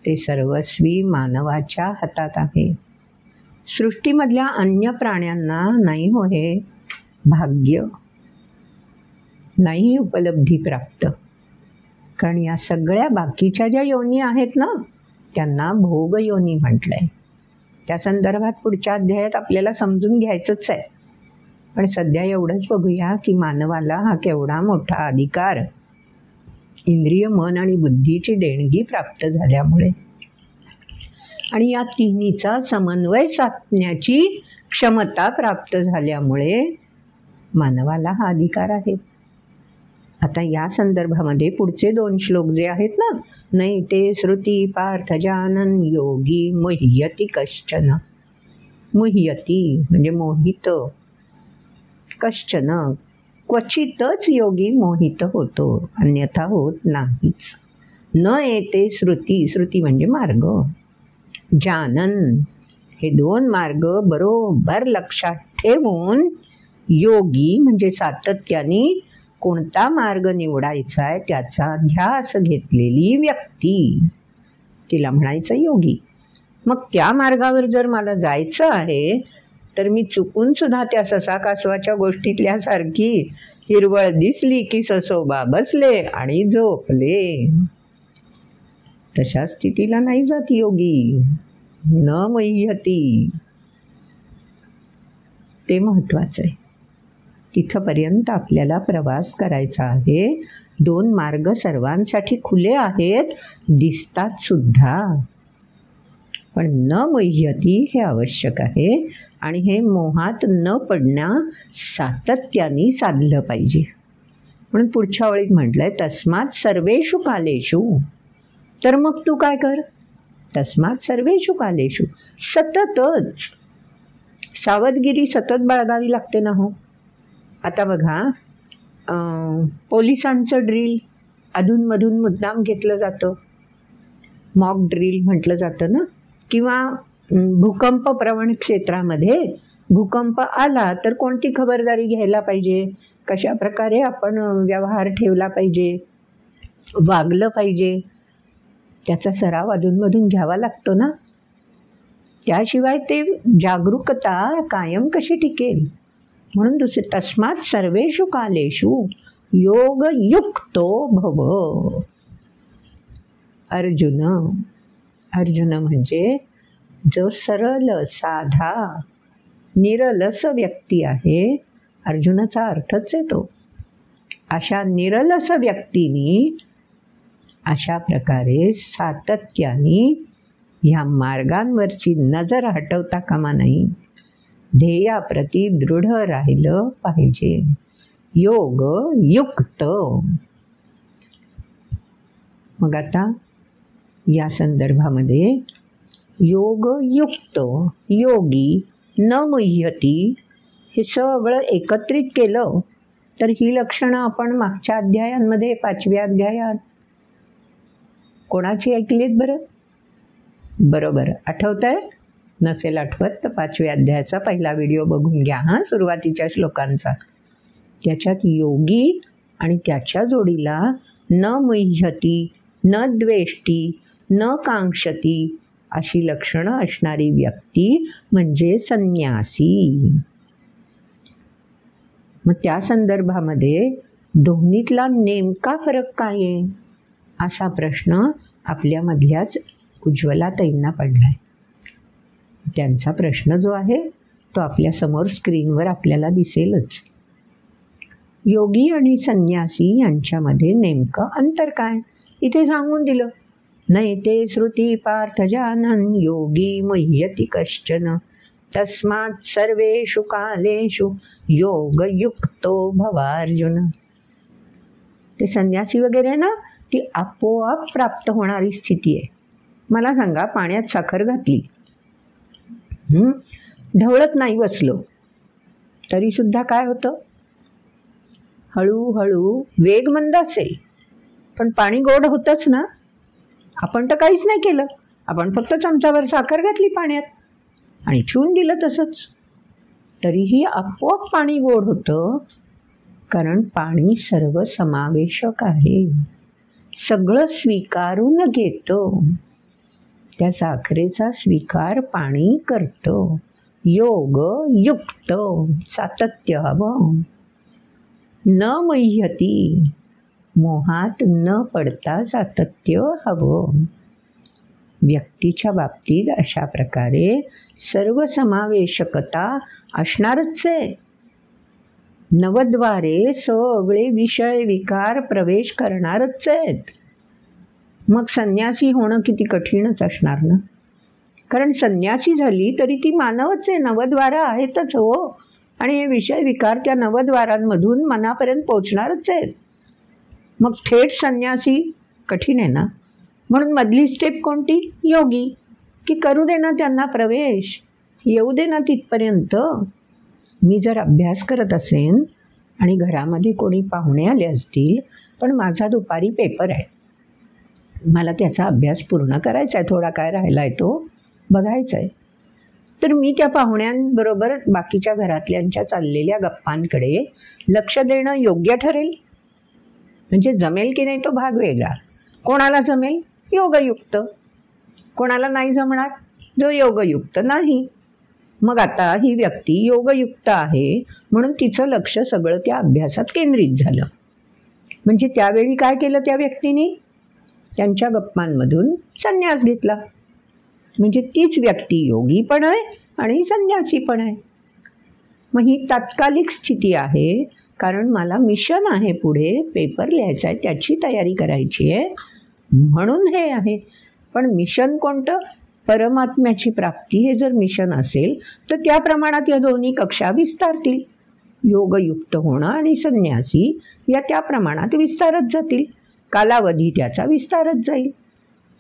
ते सर्वस्वी मानवाच्या हातात आहे. सृष्टीमधल्या अन्य प्राण्यांना नाही हो हे भाग्य, नाही उपलब्धी प्राप्त. कारण या सगळ्या बाकीच्या ज्या योनी आहेत ना, त्यांना भोग योनी म्हटलंय. त्या संदर्भात पुढच्या अध्यायात आपल्याला समजून घ्यायचंच आहे. पण सध्या एवढंच बघूया की मानवाला हा केवढा मोठा अधिकार इंद्रिय, मन आणि बुद्धीची देणगी प्राप्त झाल्यामुळे आणि या तिन्हीचा समन्वय साधण्याची क्षमता प्राप्त झाल्यामुळे मानवाला हा अधिकार आहे. आता या संदर्भामध्ये पुढचे 2 श्लोक जे आहेत ना, नैते श्रुती पार्थ जानन योगी मुह्यति कश्चन. मुह्यति म्हणजे मोहित, कश्चन क्वचितच योगी मोहित होतो, अन्यथा होत नाहीच. न येते श्रुती, श्रुती म्हणजे मार्ग, जानन हे 2 मार्ग बरोबर लक्षात ठेवून योगी म्हणजे सातत्याने कोणता मार्ग निवडायचा आहे त्याचा ध्यास घेतलेली व्यक्ती, तिला म्हणायचं योगी. मग त्या मार्गावर जर मला जायचं आहे तर मी चुकून सुद्धा त्या ससा कासवाच्या गोष्टीतल्यासारखी हिरवळ दिसली की ससोबा बसले आणि झोपले, तशा स्थितीला नाही जात योगी. न मुह्यति, ते महत्वाचं आहे. तिथपर्यंत आपल्याला प्रवास करायचा आहे. 2 मार्ग सर्वांसाठी खुले आहेत, दिसतात सुद्धा, पण न मुह्यति हे आवश्यक आहे. आणि हे मोहात न पडणं सातत्याने साधलं पाहिजे. म्हणून पुढच्या ओळीत म्हटलंय तस्मात् सर्वेषु कालेषु. तर मग तू काय कर, तस्मात् सर्वेषु कालेषु, सततच सावधगिरी सतत बाळगावी लागते ना हो. आता बघा, पोलिसांचं ड्रिल अधूनमधून मुद्दाम घेतलं जातं, मॉक ड्रिल म्हटलं जातं ना. किंवा भूकंप प्रवण क्षेत्रामध्ये भूकंप आला तर कोणती खबरदारी घ्यायला पाहिजे, कशा प्रकारे आपण व्यवहार ठेवला पाहिजे, वागलं पाहिजे, त्याचा सराव अधूनमधून घ्यावा लागतो ना. त्याशिवाय ते जागरूकता कायम कशी टिकेल. म्हणून दुसरे तस्मात् सर्वेषु कालेषु योगयुक्तो भव. अर्जुन, अर्जुन म्हणजे जो सरळ साधा निरलस व्यक्ती आहे, अर्जुनाचा अर्थच आहे तो. अशा निरलस व्यक्तीने अशा प्रकारे सातत्याने ह्या मार्गांवरची नजर हटवता कामा नाही, ध्येयाप्रती दृढ राहिलं पाहिजे. योग युक्त. मग आता या संदर्भामध्ये योगयुक्त, योगी, न मुह्यति हे सगळं एकत्रित केलं तर ही लक्षणं आपण मागच्या अध्यायांमध्ये 5व्या अध्यायात कोणाची ऐकलीत बरं? बरोबर, आठवतंय? नसेल आठवत तर 5व्या अध्यायाचा पहिला व्हिडिओ बघून घ्या हां, सुरुवातीच्या श्लोकांचा. त्याच्यात योगी आणि त्याच्या जोडीला न मुह्यति, न द्वेष्टी, न कांक्षती अशी लक्षणं असणारी व्यक्ती म्हणजे संन्यासी. मग त्या संदर्भामध्ये दोन्हीतला नेमका फरक काय आहे असा प्रश्न आपल्यामधल्याच उज्ज्वलाताईंना पडलाय. त्यांचा प्रश्न जो आहे तो आपल्यासमोर स्क्रीनवर आपल्याला दिसेलच. योगी आणि संन्यासी यांच्यामध्ये नेमकं अंतर काय इथे सांगून दिलं. नैते श्रुती पार्थ जानन योगी मुह्यति कश्चन तस्मात् सर्वेषु कालेषु योगयुक्तो भवार्जुन. ते संन्यासी वगैरे ना, ती आपोआप प्राप्त होणारी स्थिती आहे. मला सांगा, पाण्यात साखर घातली, ढवळत नाही बसलो तरीसुद्धा काय होतं? हळूहळू वेग मंद असेल पण पाणी गोड होतंच ना. आपण तर काहीच नाही केलं, आपण फक्त चमचाभर साखर घातली पाण्यात आणि छून दिलं तसंच, तरीही आपोआप पाणी गोड होतं. कारण पाणी सर्वसमावेशक आहे, सगळं स्वीकारून घेतं. त्या साखरेचा स्वीकार पाणी करतं. योग युक्त, सातत्य हवं. न मुह्यती, मोहात न पडता सातत्य हवं. व्यक्तीच्या बाबतीत अशा प्रकारे सर्वसमावेशकता असणारच आहे. नवद्वारे सगळे विषय विकार प्रवेश करणारच आहेत. मग संन्यासी होणं किती कठीणच असणार ना. कारण संन्यासी झाली तरी ती मानवच आहे, नवद्वारा आहेतच हो. आणि हे विषय विकार त्या नवद्वारांमधून मनापर्यंत पोचणारच आहेत. मग थेट संन्यासी कठीण आहे ना. म्हणून मधली स्टेप कोणती? योगी. की करू दे ना त्यांना प्रवेश, येऊ दे ना तिथपर्यंत. मी जर अभ्यास करत असेन आणि घरामध्ये कोणी पाहुणे आले असतील, पण माझा दुपारी पेपर आहे, मला त्याचा अभ्यास पूर्ण करायचा आहे, थोडा काय राहिला आहे तो बघायचा आहे, तर मी त्या पाहुण्यांबरोबर बाकीच्या घरातल्यांच्या चाललेल्या गप्पांकडे लक्ष देणं योग्य ठरेल? म्हणजे जमेल की नाही तो भाग वेगळा. कोणाला जमेल? योगयुक्त. कोणाला नाही जमणार? जो योगयुक्त नाही. मग आता ही व्यक्ती योगयुक्त आहे म्हणून तिचं लक्ष सगळं त्या अभ्यासात केंद्रित झालं. म्हणजे त्यावेळी काय केलं त्या व्यक्तीने? त्यांच्या गप्पांमधून संन्यास घेतला. म्हणजे तीच व्यक्ती योगी पण आहे आणि संन्यासी पण आहे. मग ही तात्कालिक स्थिती आहे, कारण मला मिशन आहे, पुढे पेपर लिहायचा आहे, त्याची तयारी करायची आहे म्हणून हे आहे. पण मिशन कोणतं? परमात्म्याची प्राप्ती हे जर मिशन असेल तर त्या प्रमाणात या दोन्ही कक्षा विस्तारतील. योगयुक्त होणं आणि संन्यासी या त्या प्रमाणात विस्तारत जातील. कालावधी त्याचा विस्तारत जाईल.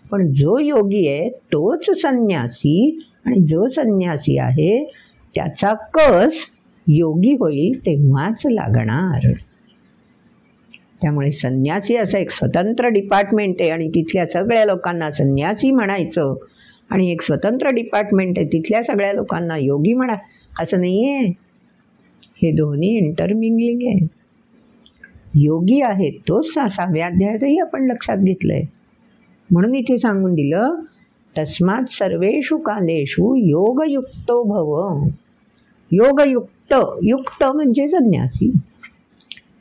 पण जो योगी आहे तोच संन्यासी, आणि जो संन्यासी आहे त्याचा कस योगी होईल तेव्हाच लागणार. त्यामुळे संन्यासी असं एक स्वतंत्र डिपार्टमेंट आहे आणि तिथल्या सगळ्या लोकांना संन्यासी म्हणायचं, आणि एक स्वतंत्र डिपार्टमेंट आहे तिथल्या सगळ्या लोकांना योगी म्हणा, असं नाही आहे. हे दोन्ही इंटरमिंगलिंग आहे. योगी आहे तोच 6व्या अध्यायातही आपण लक्षात घेतलं आहे. म्हणून इथे सांगून दिलं, तस्मात् सर्वेषु कालेषु योगयुक्तो भव. योगयुक्त, युक्त म्हणजे संन्यासी,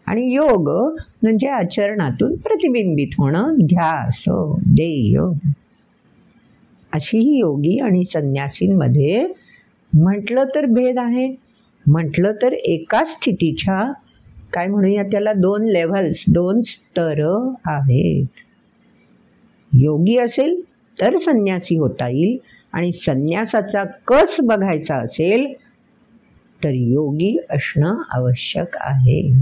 आणि योग म्हणजे आचरणातून प्रतिबिंबित होणं, ध्यास, ध्येय. अशी ही योगी आणि संन्यासींमध्ये म्हटलं तर भेद आहे, म्हटलं तर एका स्थितीच्या काय म्हणूया त्याला 2 लेव्हल्स, 2 स्तर आहेत. योगी असेल तर संन्यासी होता येईल, आणि संन्यासाचा कस बघायचा असेल तर योगी असणं आवश्यक आहे.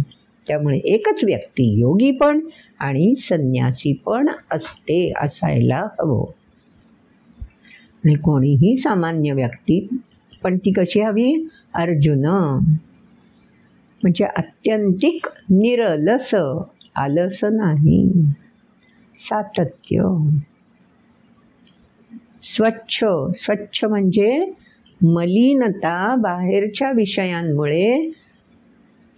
त्यामुळे एकच व्यक्ती योगी पण आणि संन्यासी पण असते, असायला हवं. आणि कोणीही सामान्य व्यक्ती पण ती कशी हवी? अर्जुन, म्हणजे अत्यंतिक निरलस, आलस नाही, सातत्य. स्वच्छ, स्वच्छ म्हणजे मलिनता बाहेरच्या विषयांमुळे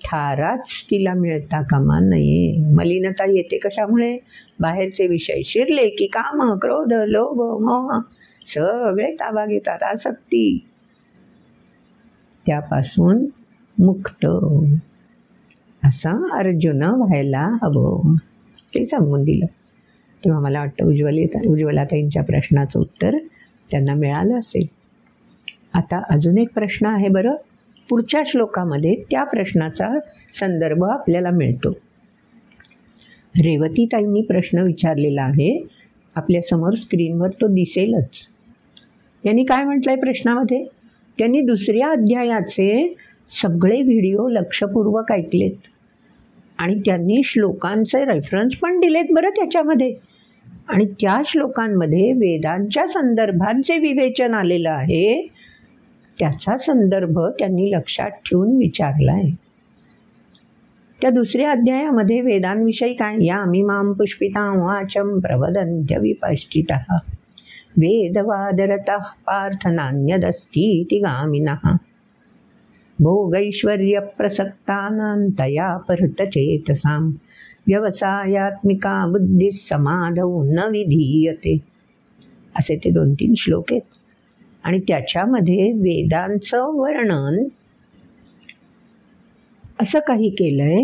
थाराच तिला मिळता कामा नये. मलिनता येते कशामुळे? बाहेरचे विषय शिरले की काम, क्रोध, लोभ, मोह सगळे ताबा घेतात, आसक्ती. त्यापासून मुक्त असा अर्जुन व्हायला हवं, ते सांगून दिलं. तेव्हा मला वाटतं उज्ज्वलाताईंच्या प्रश्नाचं उत्तर त्यांना मिळालं असेल. आता अजून एक प्रश्न आहे बरं, पुढच्या श्लोकामध्ये त्या प्रश्नाचा संदर्भ आपल्याला मिळतो. रेवतीताईंनी प्रश्न विचारलेला आहे, आपल्यासमोर स्क्रीनवर तो दिसेलच. त्यांनी काय म्हटलंय प्रश्नामध्ये? त्यांनी 2ऱ्या अध्यायाचे सगळे व्हिडिओ लक्षपूर्वक ऐकलेत आणि त्यांनी श्लोकांचे रेफरन्स पण दिलेत बरं त्याच्यामध्ये. आणि त्या श्लोकांमध्ये वेदांच्या संदर्भात जे विवेचन आलेलं आहे त्याचा संदर्भ त्यांनी लक्षात ठेवून विचारला आहे. त्या 2ऱ्या अध्यायामध्ये वेदांविषयी काय? या मीमां पुष्पितां वाचं प्रवदन्त्य विपश्चितः वेदवादरतः पार्थ नान्यदस्तीति गामिनः भोगैश्वर्यप्रसक्तानां तया असे ते 2-3 श्लोक आहेत. आणि त्याच्यामध्ये वेदांचं वर्णन असं काही केलं आहे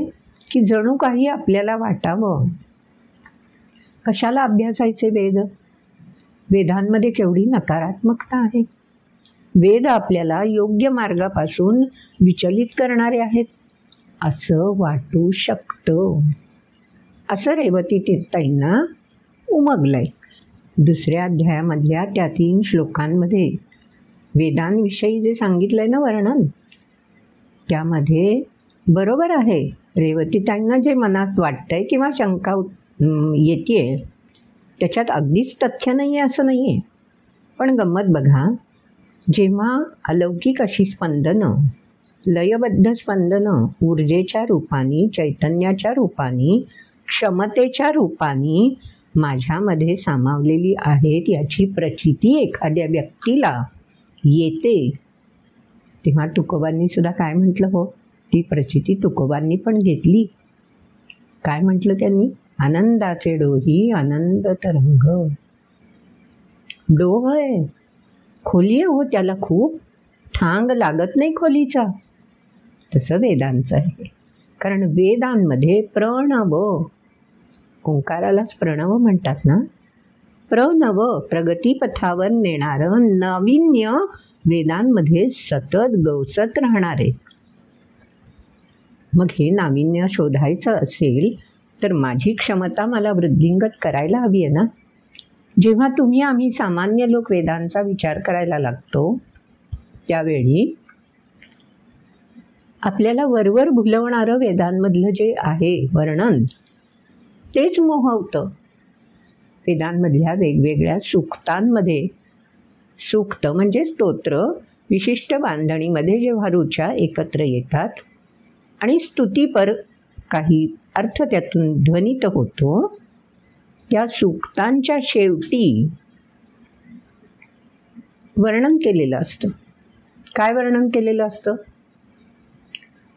की जणू काही आपल्याला वाटावं, कशाला अभ्यासायचे वेद? वेदांमध्ये केवढी नकारात्मकता आहे. वेद आपल्याला योग्य मार्गापासून विचलित करणारे आहेत असं वाटू शकतं. असं रेवतीताईंना उमगलंय. 2ऱ्या अध्यायामधल्या त्या 3 श्लोकांमध्ये वेदांविषयी जे सांगितलंय ना वर्णन, त्यामध्ये बरोबर आहे. रेवतीताईंना जे मनात वाटतंय किंवा शंका येते त्याच्यात अगदीच तथ्य नाही आहे असं नाही आहे. पण गंमत बघा, जेव्हा अलौकिक अशी स्पंदनं, लयबद्ध स्पंदनं ऊर्जेच्या रूपाने, चैतन्याच्या रूपाने, क्षमतेच्या रूपाने माझ्यामध्ये सामावलेली आहेत याची प्रचिती एखाद्या व्यक्तीला येते, तेव्हा तुकोबांनी सुद्धा काय म्हटलं हो, ती प्रचिती तुकोबांनी पण घेतली. काय म्हटलं त्यांनी? आनंदाचे डोही आनंद तरंग. डोह आहे, खोली आहे हो, त्याला खूप थांग लागत नाही खोलीचा. तसं वेदांचं आहे. कारण वेदांमध्ये प्रणव, ओंकारालाच प्रणव म्हणतात ना, प्रणव प्रगतीपथावर नेणारं नाविन्य वेदांमध्ये सतत गवसत राहणारे. मग हे नाविन्य शोधायचं असेल तर माझी क्षमता मला वृद्धिंगत करायला हवी आहे ना. जेव्हा आम्ही सामान्य लोक वेदांचा विचार करायला लागतो त्यावेळी आपल्याला वरवर भुलवणारं वेदांमधलं जे आहे वर्णन तेच मोहवतं. वेदांमधल्या वेगवेगळ्या सूक्तांमध्ये, सूक्त म्हणजे स्तोत्र, विशिष्ट बांधणीमध्ये जेव्हा रुचा एकत्र येतात आणि स्तुतीपर काही अर्थ त्यातून ध्वनित होतो, त्या सूक्तांच्या शेवटी वर्णन केलेलं असतं. काय वर्णन केलेलं असतं?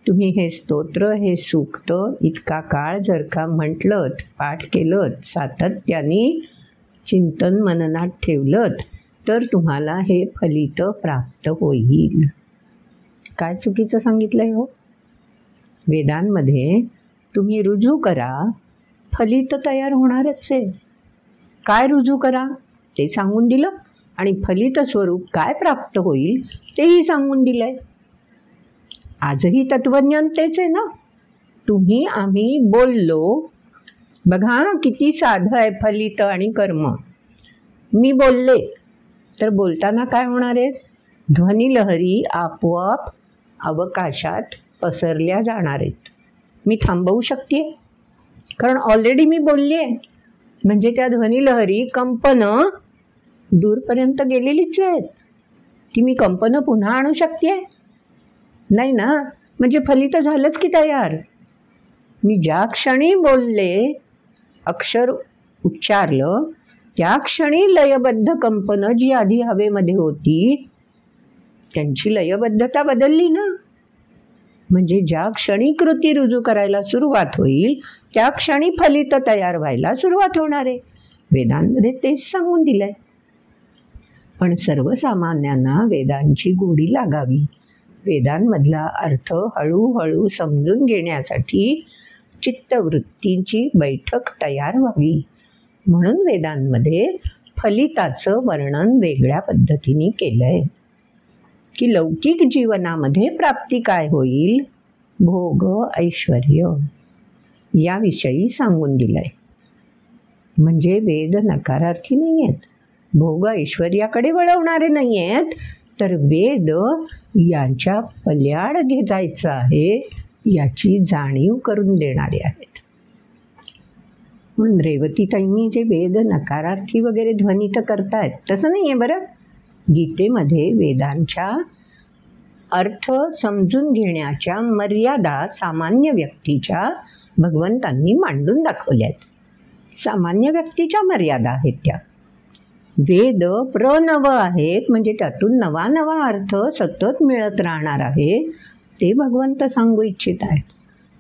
तुम्ही हे स्तोत्र, हे सूक्त इतका काळ जर का म्हटलं, पाठ केलं, सातत्याने चिंतन मननात ठेवलं तर तुम्हाला हे फलित प्राप्त होईल. काय चुकीचं सांगितलंय हो? वेदांमध्ये तुम्ही रुजू करा, फलित तयार होणारच आहे. काय रुजू करा ते सांगून दिलं आणि फलित स्वरूप काय प्राप्त होईल तेही सांगून दिलंय. आजही तत्वज्ञान तेच आहे ना. तुम्ही आम्ही बोललो, बघा किती साधं आहे फलित आणि कर्म. मी बोलले तर बोलताना काय होणार आहे? ध्वनिलहरी आपोआप अवकाशात पसरल्या जाणार आहेत. मी थांबवू शकते कारण ऑलरेडी मी बोलली आहे. म्हणजे त्या ध्वनिलहरी कंपनं दूरपर्यंत गेलेलीच आहेत. ती मी कंपनं पुन्हा आणू शकते? नाही ना. म्हणजे फलित झालंच की तयार. मी ज्या क्षणी बोलले, अक्षर उच्चारलं, त्या क्षणी लयबद्ध कंपनं जी आधी हवेमध्ये होती त्यांची लयबद्धता बदलली ना. म्हणजे ज्या क्षणी कृती रुजू करायला सुरुवात होईल त्या क्षणी फलित तयार व्हायला सुरुवात होणार आहे. वेदांमध्ये तेच सांगून दिलंय. पण सर्वसामान्यांना वेदांची गोडी लागावी, वेदांमधला अर्थ हळूहळू समजून घेण्यासाठी चित्तवृत्तींची बैठक तयार व्हावी, म्हणून वेदांमध्ये फलिताचं वर्णन वेगळ्या पद्धतीने केलंय. की लौकिक जीवनामध्ये प्राप्ती काय होईल, भोग ऐश्वर्य याविषयी सांगून दिलंय. म्हणजे वेद नकारार्थी नाही आहेत, भोग ऐश्वर्याकडे वळवणारे नाही आहेत, तर वेद यांच्या पल्याड घेजायचं आहे याची जाणीव करून देणारे आहेत. म्हणून रेवतीताईंनी जे वेद नकारार्थी वगैरे ध्वनित करतायत तसं नाही आहे बरं. गीतेमध्ये वेदांच्या अर्थ समजून घेण्याच्या मर्यादा सामान्य व्यक्तीच्या भगवंतांनी मांडून दाखवल्या आहेत. सामान्य व्यक्तीच्या मर्यादा आहेत त्या. वेद प्रणव आहेत म्हणजे त्यातून नवा नवा अर्थ सतत मिळत राहणार आहे ते भगवंत सांगू इच्छित आहेत.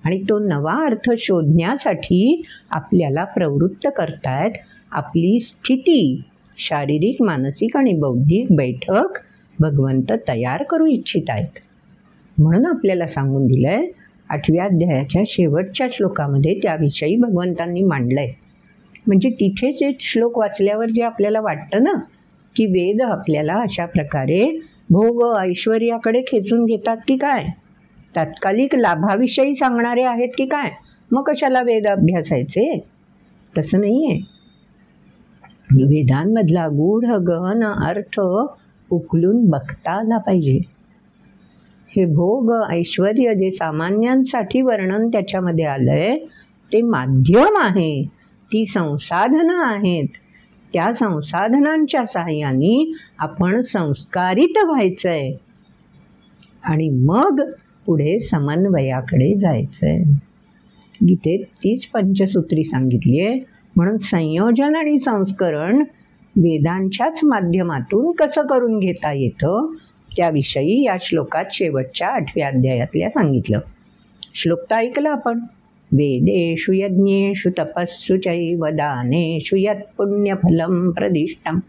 आणि तो नवा अर्थ शोधण्यासाठी आपल्याला प्रवृत्त करतायत. आपली स्थिती शारीरिक, मानसिक आणि बौद्धिक बैठक भगवंत तयार करू इच्छित आहेत. म्हणून आपल्याला सांगून दिलंय 8व्या अध्यायाच्या शेवटच्या श्लोकामध्ये त्याविषयी भगवंतांनी मांडलंय. म्हणजे तिथे जे श्लोक वाचल्यावर जे आपल्याला वाटतं ना की वेद आपल्याला अशा प्रकारे भोग ऐश्वर्याकडे खेचून घेतात की काय, तात्कालिक लाभाविषयी सांगणारे आहेत की काय, मग कशाला वेद अभ्यासायचे, तसं नाही आहे. वेदांमधला गूढ गहन अर्थ उकलून बघता आला पाहिजे. हे भोग ऐश्वर्य जे सामान्यांसाठी वर्णन त्याच्यामध्ये आलंय ते माध्यम आहे, ती संसाधनं आहेत. त्या संसाधनांच्या सहाय्याने आपण संस्कारित व्हायचंय आणि मग पुढे समन्वयाकडे जायचंय. गीतेत तीच पंचसूत्री सांगितली आहे. म्हणून संयोजन आणि संस्करण वेदांच्याच माध्यमातून कसं करून घेता येतं त्याविषयी या श्लोकात शेवटच्या 8व्या अध्यायातल्या सांगितलं. श्लोक तर ऐकला आपण. वेदेषु यज्ञेषु तपस्सु चैव दानेषु यत् पुण्यफलं प्रदिष्टम.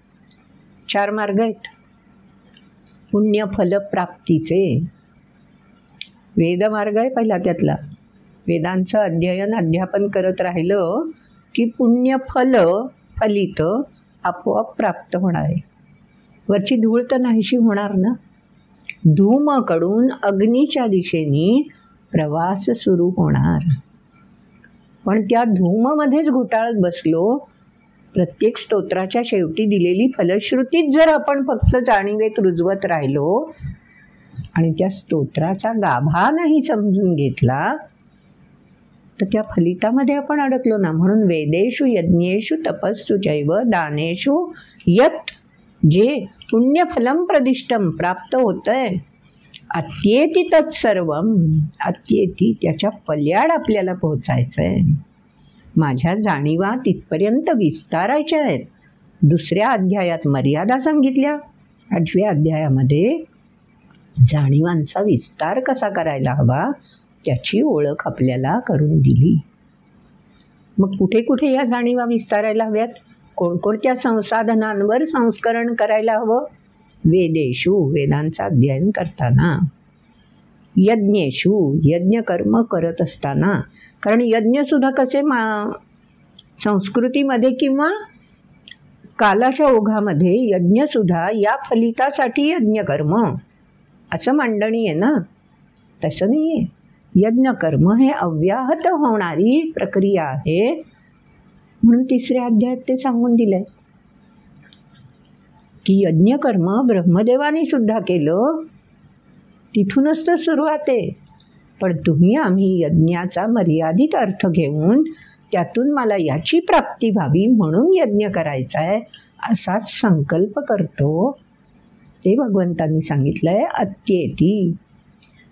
4 मार्ग आहेत पुण्यफल प्राप्तीचे. वेदमार्ग आहे पहिला त्यातला. वेदांचं अध्ययन अध्यापन करत राहिलं की पुण्यफल फलित आपोआप प्राप्त होणार आहे. वरची धूळ तर नाहीशी होणार ना. धूमकडून अग्नीच्या दिशेने प्रवास सुरू होणार. पण त्या धूममध्येच घुटाळत बसलो. प्रत्येक स्तोत्राच्या शेवटी दिलेली फलश्रुतीच जर आपण फक्त जाणीवेत रुजवत राहिलो आणि त्या स्तोत्राचा गाभा नाही समजून घेतला तर त्या फलितामध्ये आपण अडकलो ना. म्हणून वेदेषु यज्ञेषु तपस्सु चैव दानेषु यत्, जे पुण्यफलम प्रदिष्टम प्राप्त होतंय, अत्येति तत्सर्वम, अत्येति त्याच्या पल्याड आपल्याला पोहोचायचं आहे. माझ्या जाणीवा तिथपर्यंत विस्तारायच्या आहेत. 2ऱ्या अध्यायात मर्यादा सांगितल्या, 8व्या अध्यायामध्ये जाणीवांचा विस्तार कसा करायला हवा त्याची ओळख आपल्याला करून दिली. मग कुठे कुठे या जाणीवा विस्तारायला हव्यात, कोणकोणत्या संसाधनांवर संस्करण करायला हवं. वेदेषु, वेदांचं अध्ययन करताना. यज्ञेषु, यज्ञकर्म करत असताना. कारण यज्ञसुद्धा कसे संस्कृतीमध्ये किंवा कालाच्या ओघामध्ये यज्ञसुद्धा या फलितासाठी यज्ञकर्म असं मांडणी आहे ना. तसं नाही आहे. यज्ञकर्म हे अव्याहत होणारी प्रक्रिया आहे. म्हणून 3ऱ्या अध्यायात ते सांगून दिलंय की यज्ञकर्म ब्रह्मदेवाने सुद्धा केलं, तिथूनच तर सुरुवात आहे. पण तुम्ही आम्ही यज्ञाचा मर्यादित अर्थ घेऊन त्यातून मला याची प्राप्ती व्हावी म्हणून यज्ञ करायचा आहे असा संकल्प करतो. ते भगवंतांनी सांगितलंय. अत्येति,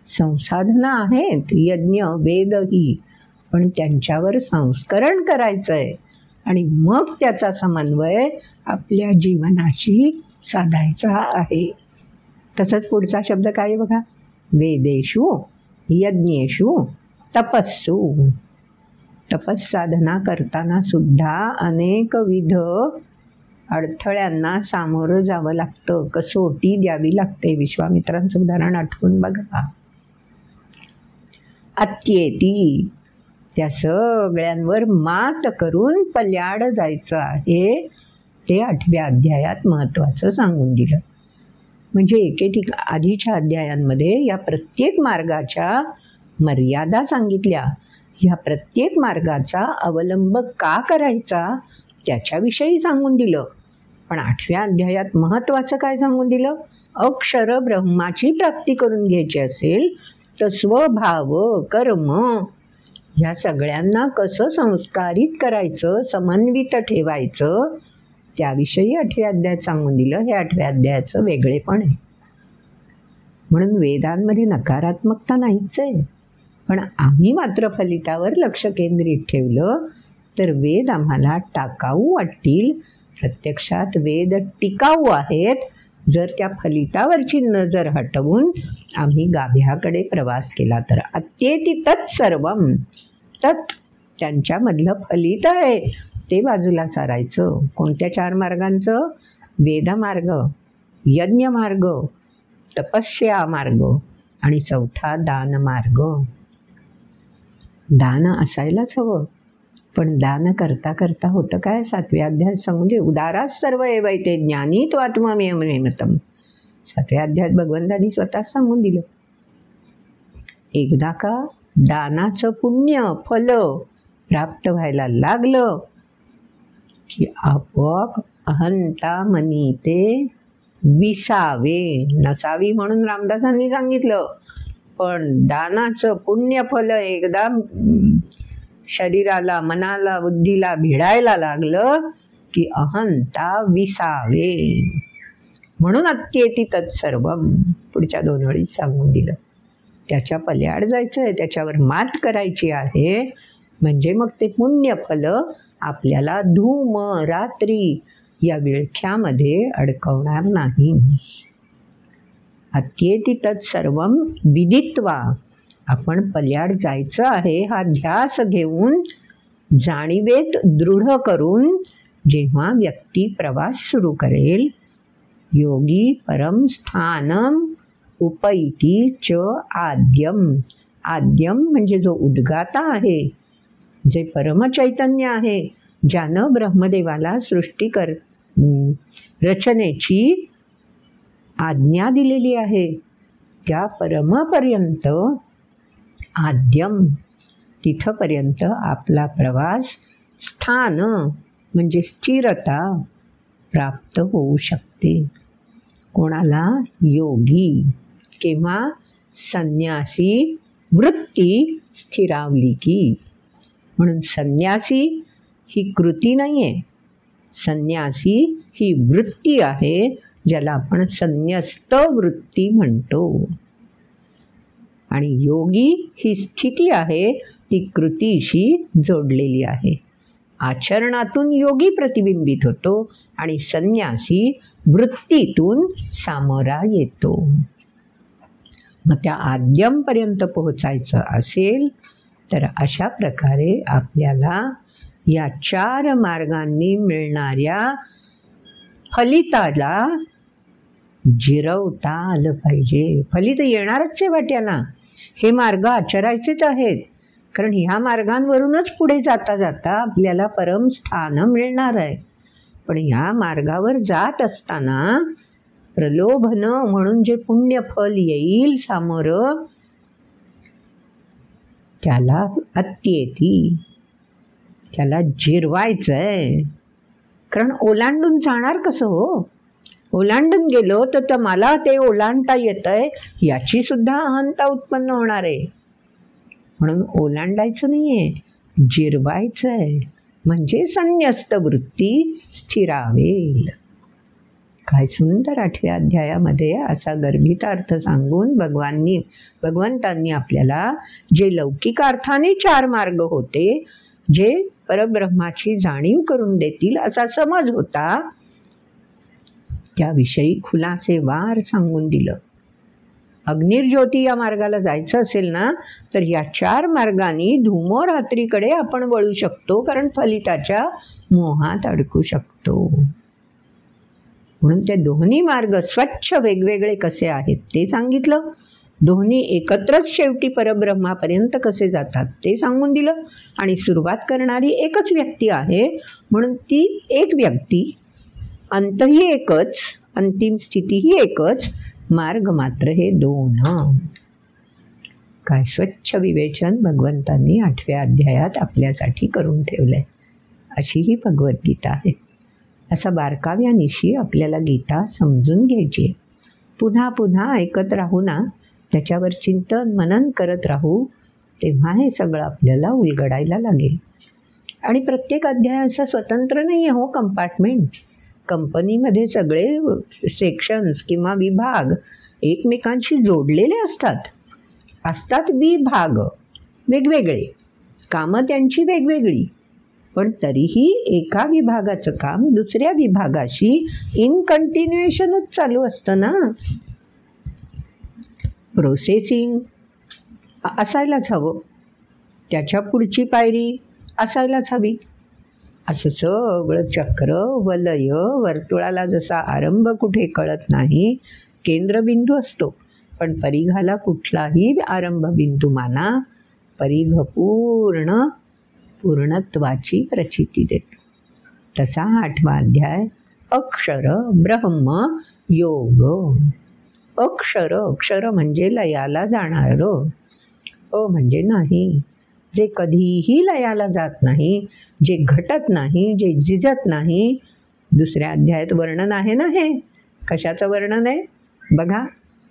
संसाधनं आहेत यज्ञ वेदही, पण त्यांच्यावर संस्करण करायचं आहे आणि मग त्याचा समन्वय आपल्या जीवनाशी साधायचा आहे. तसंच पुढचा शब्द काय आहे बघा. वेदेषु यज्ञेषु तपस्सु. तपस्साधना करताना सुद्धा अनेकविध अडथळ्यांना सामोरं जावं लागतं, कसोटी द्यावी लागते. विश्वामित्रांचं उदाहरण आठवून बघा. अत्येति, त्या सगळ्यांवर मात करून पल्याड जायचं आहे. ते 8व्या अध्यायात महत्त्वाचं सांगून दिलं. म्हणजे एकेठिक आधीच्या अध्यायांमध्ये या प्रत्येक मार्गाच्या मर्यादा सांगितल्या. ह्या प्रत्येक मार्गाचा अवलंब का करायचा त्याच्याविषयी सांगून दिलं. पण 8व्या अध्यायात महत्त्वाचं काय सांगून दिलं. अक्षर ब्रह्माची प्राप्ती करून घ्यायची असेल तर स्वभाव कर्म ह्या सगळ्यांना कसं संस्कारित करायचं, समन्वित ठेवायचं त्याविषयी 8व्या अध्यायात सांगून दिलं. हे 8व्या अध्यायाचं वेगळेपण आहे. म्हणून वेदांमध्ये नकारात्मकता नाहीच आहे. पण आम्ही मात्र फलितावर लक्ष केंद्रित ठेवलं तर वेद आम्हाला टाकाऊ वाटतील. प्रत्यक्षात वेद टिकाऊ आहेत जर त्या फलितावरची नजर हटवून आम्ही गाभ्याकडे प्रवास केला तर. अत्येति तत्सर्वम, तत् त्यांच्यामधलं फलित आहे ते बाजूला सारायचं. कोणत्या 4 मार्गांचं? वेदमार्ग, यज्ञमार्ग, तपस्या मार्ग आणि चौथा दानमार्ग. दान असायलाच हवं, पण दान करता करता होतं काय? 7व्या अध्यायात सांगून दे, उदारात सर्व एवैते ज्ञानी तो आत्ममेमतम. 7व्या अध्यायात भगवंतांनी स्वतः सांगून दिलं. एकदा का दानाचं पुण्य फल प्राप्त व्हायला लागलं की आपोआप अहंता मनी ते विसावे. नसावी म्हणून रामदासांनी सांगितलं, पण दानाचं पुण्यफल एकदा शरीराला, मनाला, बुद्धीला भिडायला लागलं की अहंता विसावे. म्हणून अत्येति तत्सर्वम पुढच्या 2 वेळी सांगून दिलं. त्याच्या पल्याड जायचं आहे, त्याच्यावर मात करायची आहे, म्हणजे मग ते पुण्यफल आपल्याला धूम रात्री या विळख्यामध्ये अडकवणार नाही. अत्येति तत्सर्वम विदित्वा. आपण पल्याड जायचं आहे हा ध्यास घेऊन, जाणीवेत दृढ करून जेव्हा व्यक्ती प्रवास सुरू करेल, योगी परम स्थानम उपैती च आद्यम. आद्यम म्हणजे जो उद्गाता आहे, जे परमचैतन्य आहे, ज्यानं ब्रह्मदेवाला रचनेची आज्ञा दिलेली आहे, त्या परमपर्यंत आद्यम, तिथपर्यंत आपला प्रवास, स्थान म्हणजे स्थिरता प्राप्त होऊ शकते. कोणाला? योगी किंवा संन्यासी वृत्ती स्थिरावली की. म्हणून संन्यासी ही कृती नाही आहे, संन्यासी ही वृत्ती आहे, ज्याला आपण संन्यस्त वृत्ती म्हणतो. आणि योगी ही स्थिती आहे, ती कृतीशी जोडलेली आहे. आचरणातून योगी प्रतिबिंबित होतो आणि संन्यासी वृत्तीतून सामोरा येतो. मग त्या आद्यमपर्यंत पोहोचायचं असेल तर अशा प्रकारे आपल्याला या 4 मार्गांनी मिळणाऱ्या फलिताला जिरवता आलं पाहिजे. फलित येणारच आहे वाट्याला. हे मार्ग आचरायचेच आहेत, कारण ह्या मार्गांवरूनच पुढे जाता जाता आपल्याला परमस्थान मिळणार आहे. पण ह्या मार्गावर जात असताना प्रलोभन म्हणून जे पुण्यफल येईल सामोरं, त्याला अत्येती, त्याला जिरवायचं आहे. कारण ओलांडून जाणार कसं हो? ओलांडून गेलो तर मला ते ओलांडता येतंय याची सुद्धा अहंता उत्पन्न होणार आहे. म्हणून ओलांडायचं नाही आहे, जिरवायचं आहे, म्हणजे संन्यस्त वृत्ती स्थिरावेल. काय सुंदर 8व्या अध्यायामध्ये असा गर्भित अर्थ सांगून भगवंतांनी आपल्याला जे लौकिक अर्थाने 4 मार्ग होते, जे परब्रह्माची जाणीव करून देतील असा समज होता, त्याविषयी खुलासेवार सांगून दिलं. अग्निर्ज्योती या मार्गाला जायचं असेल ना, तर या 4 मार्गांनी धूमोरात्रीकडे आपण वळू शकतो, कारण फलिताच्या मोहात अडकू शकतो. म्हणून ते दोन्ही मार्ग स्वच्छ वेगवेगळे कसे आहेत ते सांगितलं. दोन्ही एकत्रच शेवटी परब्रह्मापर्यंत कसे जातात ते सांगून दिलं. आणि सुरुवात करणारी एकच व्यक्ती आहे, म्हणून ती एक व्यक्ती, अंतही एकच, अंतिम स्थितीही एकच, मार्ग मात्र हे 2. काय स्वच्छ विवेचन भगवंतांनी 8व्या अध्यायात आपल्यासाठी करून ठेवलंय. अशी ही भगवद्गीता आहे. असा बारकाव्यानिशी आपल्याला गीता समजून घ्यायची. पुन्हा पुन्हा ऐकत राहू ना, त्याच्यावर चिंतन मनन करत राहू, तेव्हा हे सगळं आपल्याला उलगडायला लागेल. आणि प्रत्येक अध्याय असा स्वतंत्र नाही आहे हो, कंपार्टमेंट. कंपनीमध्ये सगळे सेक्शन्स किंवा विभाग एकमेकांशी जोडलेले असतात विभाग वेगवेगळे, कामं त्यांची वेगवेगळी, पण तरीही एका विभागाचं काम दुसऱ्या विभागाशी इन कंटिन्युएशनच चालू असतं ना. प्रोसेसिंग असायलाच हवं, त्याच्या पुढची पायरी असायलाच हवी. असं सगळं चक्र वलय वर्तुळाला जसा आरंभ कुठे कळत नाही, केंद्रबिंदू असतो, पण परिघाला कुठलाही आरंभ बिंदू माना, परिघ पूर्णत्वाची प्रचिती देतो. तसा 8वा अध्याय अक्षर ब्रह्म योग. अक्षर म्हणजे लयाला जाणारं, म्हणजे नाही, जे कधीही लयाला जात नाही, जे घटत नाही, जे झिजत नाही. दुसऱ्या अध्यायात वर्णन आहे ना. हे कशाचं वर्णन आहे बघा.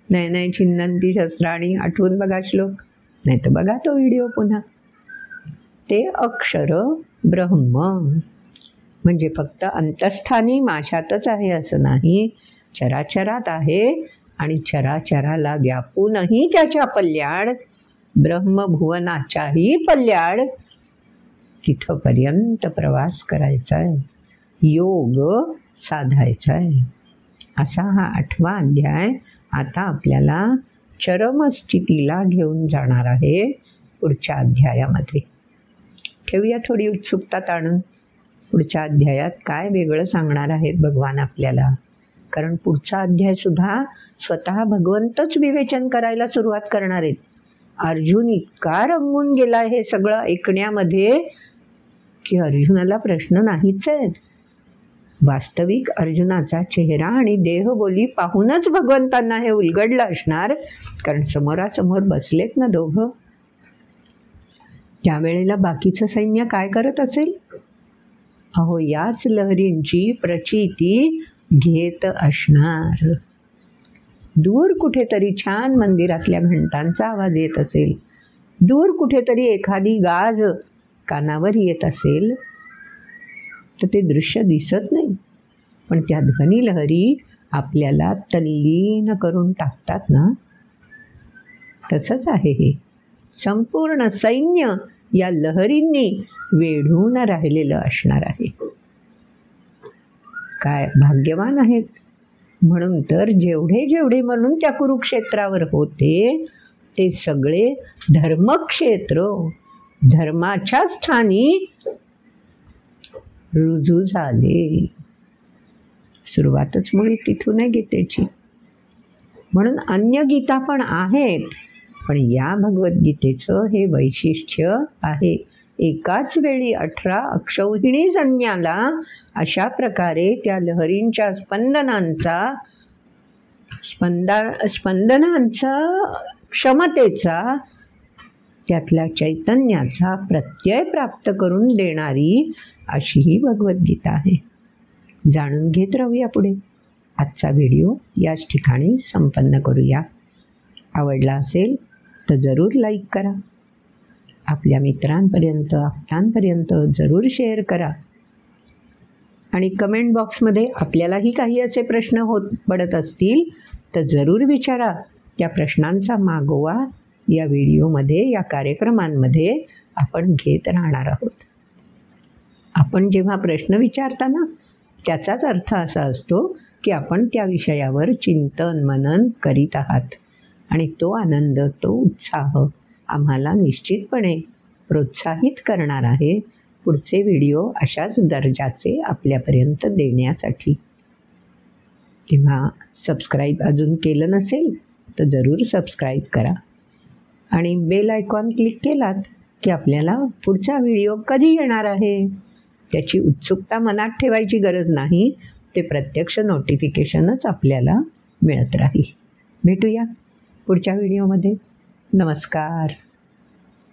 नाही छिन्नंती शस्त्राणी, आठवून बघा श्लोक, नाही तर बघा तो व्हिडिओ पुन्हा. ते अक्षर ब्रह्म म्हणजे फक्त अंतस्थानी माझ्यातच आहे असं नाही, चराचरात आहे आणि चराचराला व्यापूनही त्याच्या पल्याड, ब्रह्मभुवनाच्याही पल्याड तिथपर्यंत प्रवास करायचा आहे, योग साधायचा आहे. असा हा 8वा अध्याय आता आपल्याला चरमस्थितीला घेऊन जाणार आहे पुढच्या अध्यायामध्ये. ठेवूया थोडी उत्सुकता ताणून, पुढच्या अध्यायात काय वेगळं सांगणार आहेत भगवान आपल्याला. कारण पुढचा अध्यायसुद्धा स्वतः भगवंतच विवेचन करायला सुरुवात करणार आहेत. अर्जुन इतका रंगून गेला हे सगळं ऐकण्यामध्ये की अर्जुनाला प्रश्न नाहीच आहेत. वास्तविक अर्जुनाचा चेहरा आणि देहबोली पाहूनच भगवंतांना हे उलगडलं असणार, कारण समोरासमोर बसलेत ना दोघं. त्यावेळेला बाकीचं सैन्य काय करत असेल? अहो, याच लहरींची प्रचिती घेत असणार. दूर कुठेतरी छान मंदिरातल्या घंटांचा आवाज येत असेल, दूर कुठेतरी एखादी गाज कानावर येत असेल, तर ते दृश्य दिसत नाही, पण त्या ध्वनिलहरी आपल्याला तल्लीन करून टाकतात ना. तसंच आहे हे. संपूर्ण सैन्य या लहरींनी वेढून राहिलेलं असणार आहे. काय भाग्यवान आहेत. म्हणून तर जेवढे म्हणून त्या कुरुक्षेत्रावर होते ते सगळे धर्मक्षेत्र, धर्माच्या स्थानी रुजू झाले. सुरुवातच मुळी तिथून आहे गीतेची. म्हणून अन्य गीता पण आहेत, पण या भगवद्गीतेचं हे वैशिष्ट्य आहे. एकाच वेळी 18 अक्षौहिणी सैन्याला अशा प्रकारे त्या लहरींच्या स्पंदनांचा क्षमतेचा, त्यातल्या चैतन्याचा प्रत्यय प्राप्त करून देणारी अशी ही भगवद्गीता आहे. जाणून घेत राहूया पुढे. आजचा व्हिडिओ याच ठिकाणी संपन्न करूया. आवडला असेल तर जरूर लाईक करा, आपल्या मित्रांपर्यंत आप्तांपर्यंत जरूर शेअर करा आणि कमेंट बॉक्समध्ये आपल्यालाही काही असे प्रश्न पडत असतील तर जरूर विचारा. त्या प्रश्नांचा मागोवा या व्हिडिओमध्ये, या कार्यक्रमांमध्ये आपण घेत राहणार आहोत. आपण जेव्हा प्रश्न विचारता ना, त्याचाच अर्थ असा असतो की आपण त्या विषयावर चिंतन मनन करीत आहात आणि तो आनंद, तो उत्साह आम्हाला निश्चितपणे प्रोत्साहित करणार आहे पुढचे व्हिडिओ अशाच दर्जाचे आपल्यापर्यंत देण्यासाठी. तेव्हा सबस्क्राईब अजून केलं नसेल तर जरूर सबस्क्राईब करा आणि बेल आयकॉन क्लिक केलात की आपल्याला पुढचा व्हिडिओ कधी येणार आहे त्याची उत्सुकता मनात ठेवायची गरज नाही. ते प्रत्यक्ष नोटिफिकेशनच आपल्याला मिळत राहील. भेटूया पुढच्या व्हिडिओमध्ये. नमस्कार.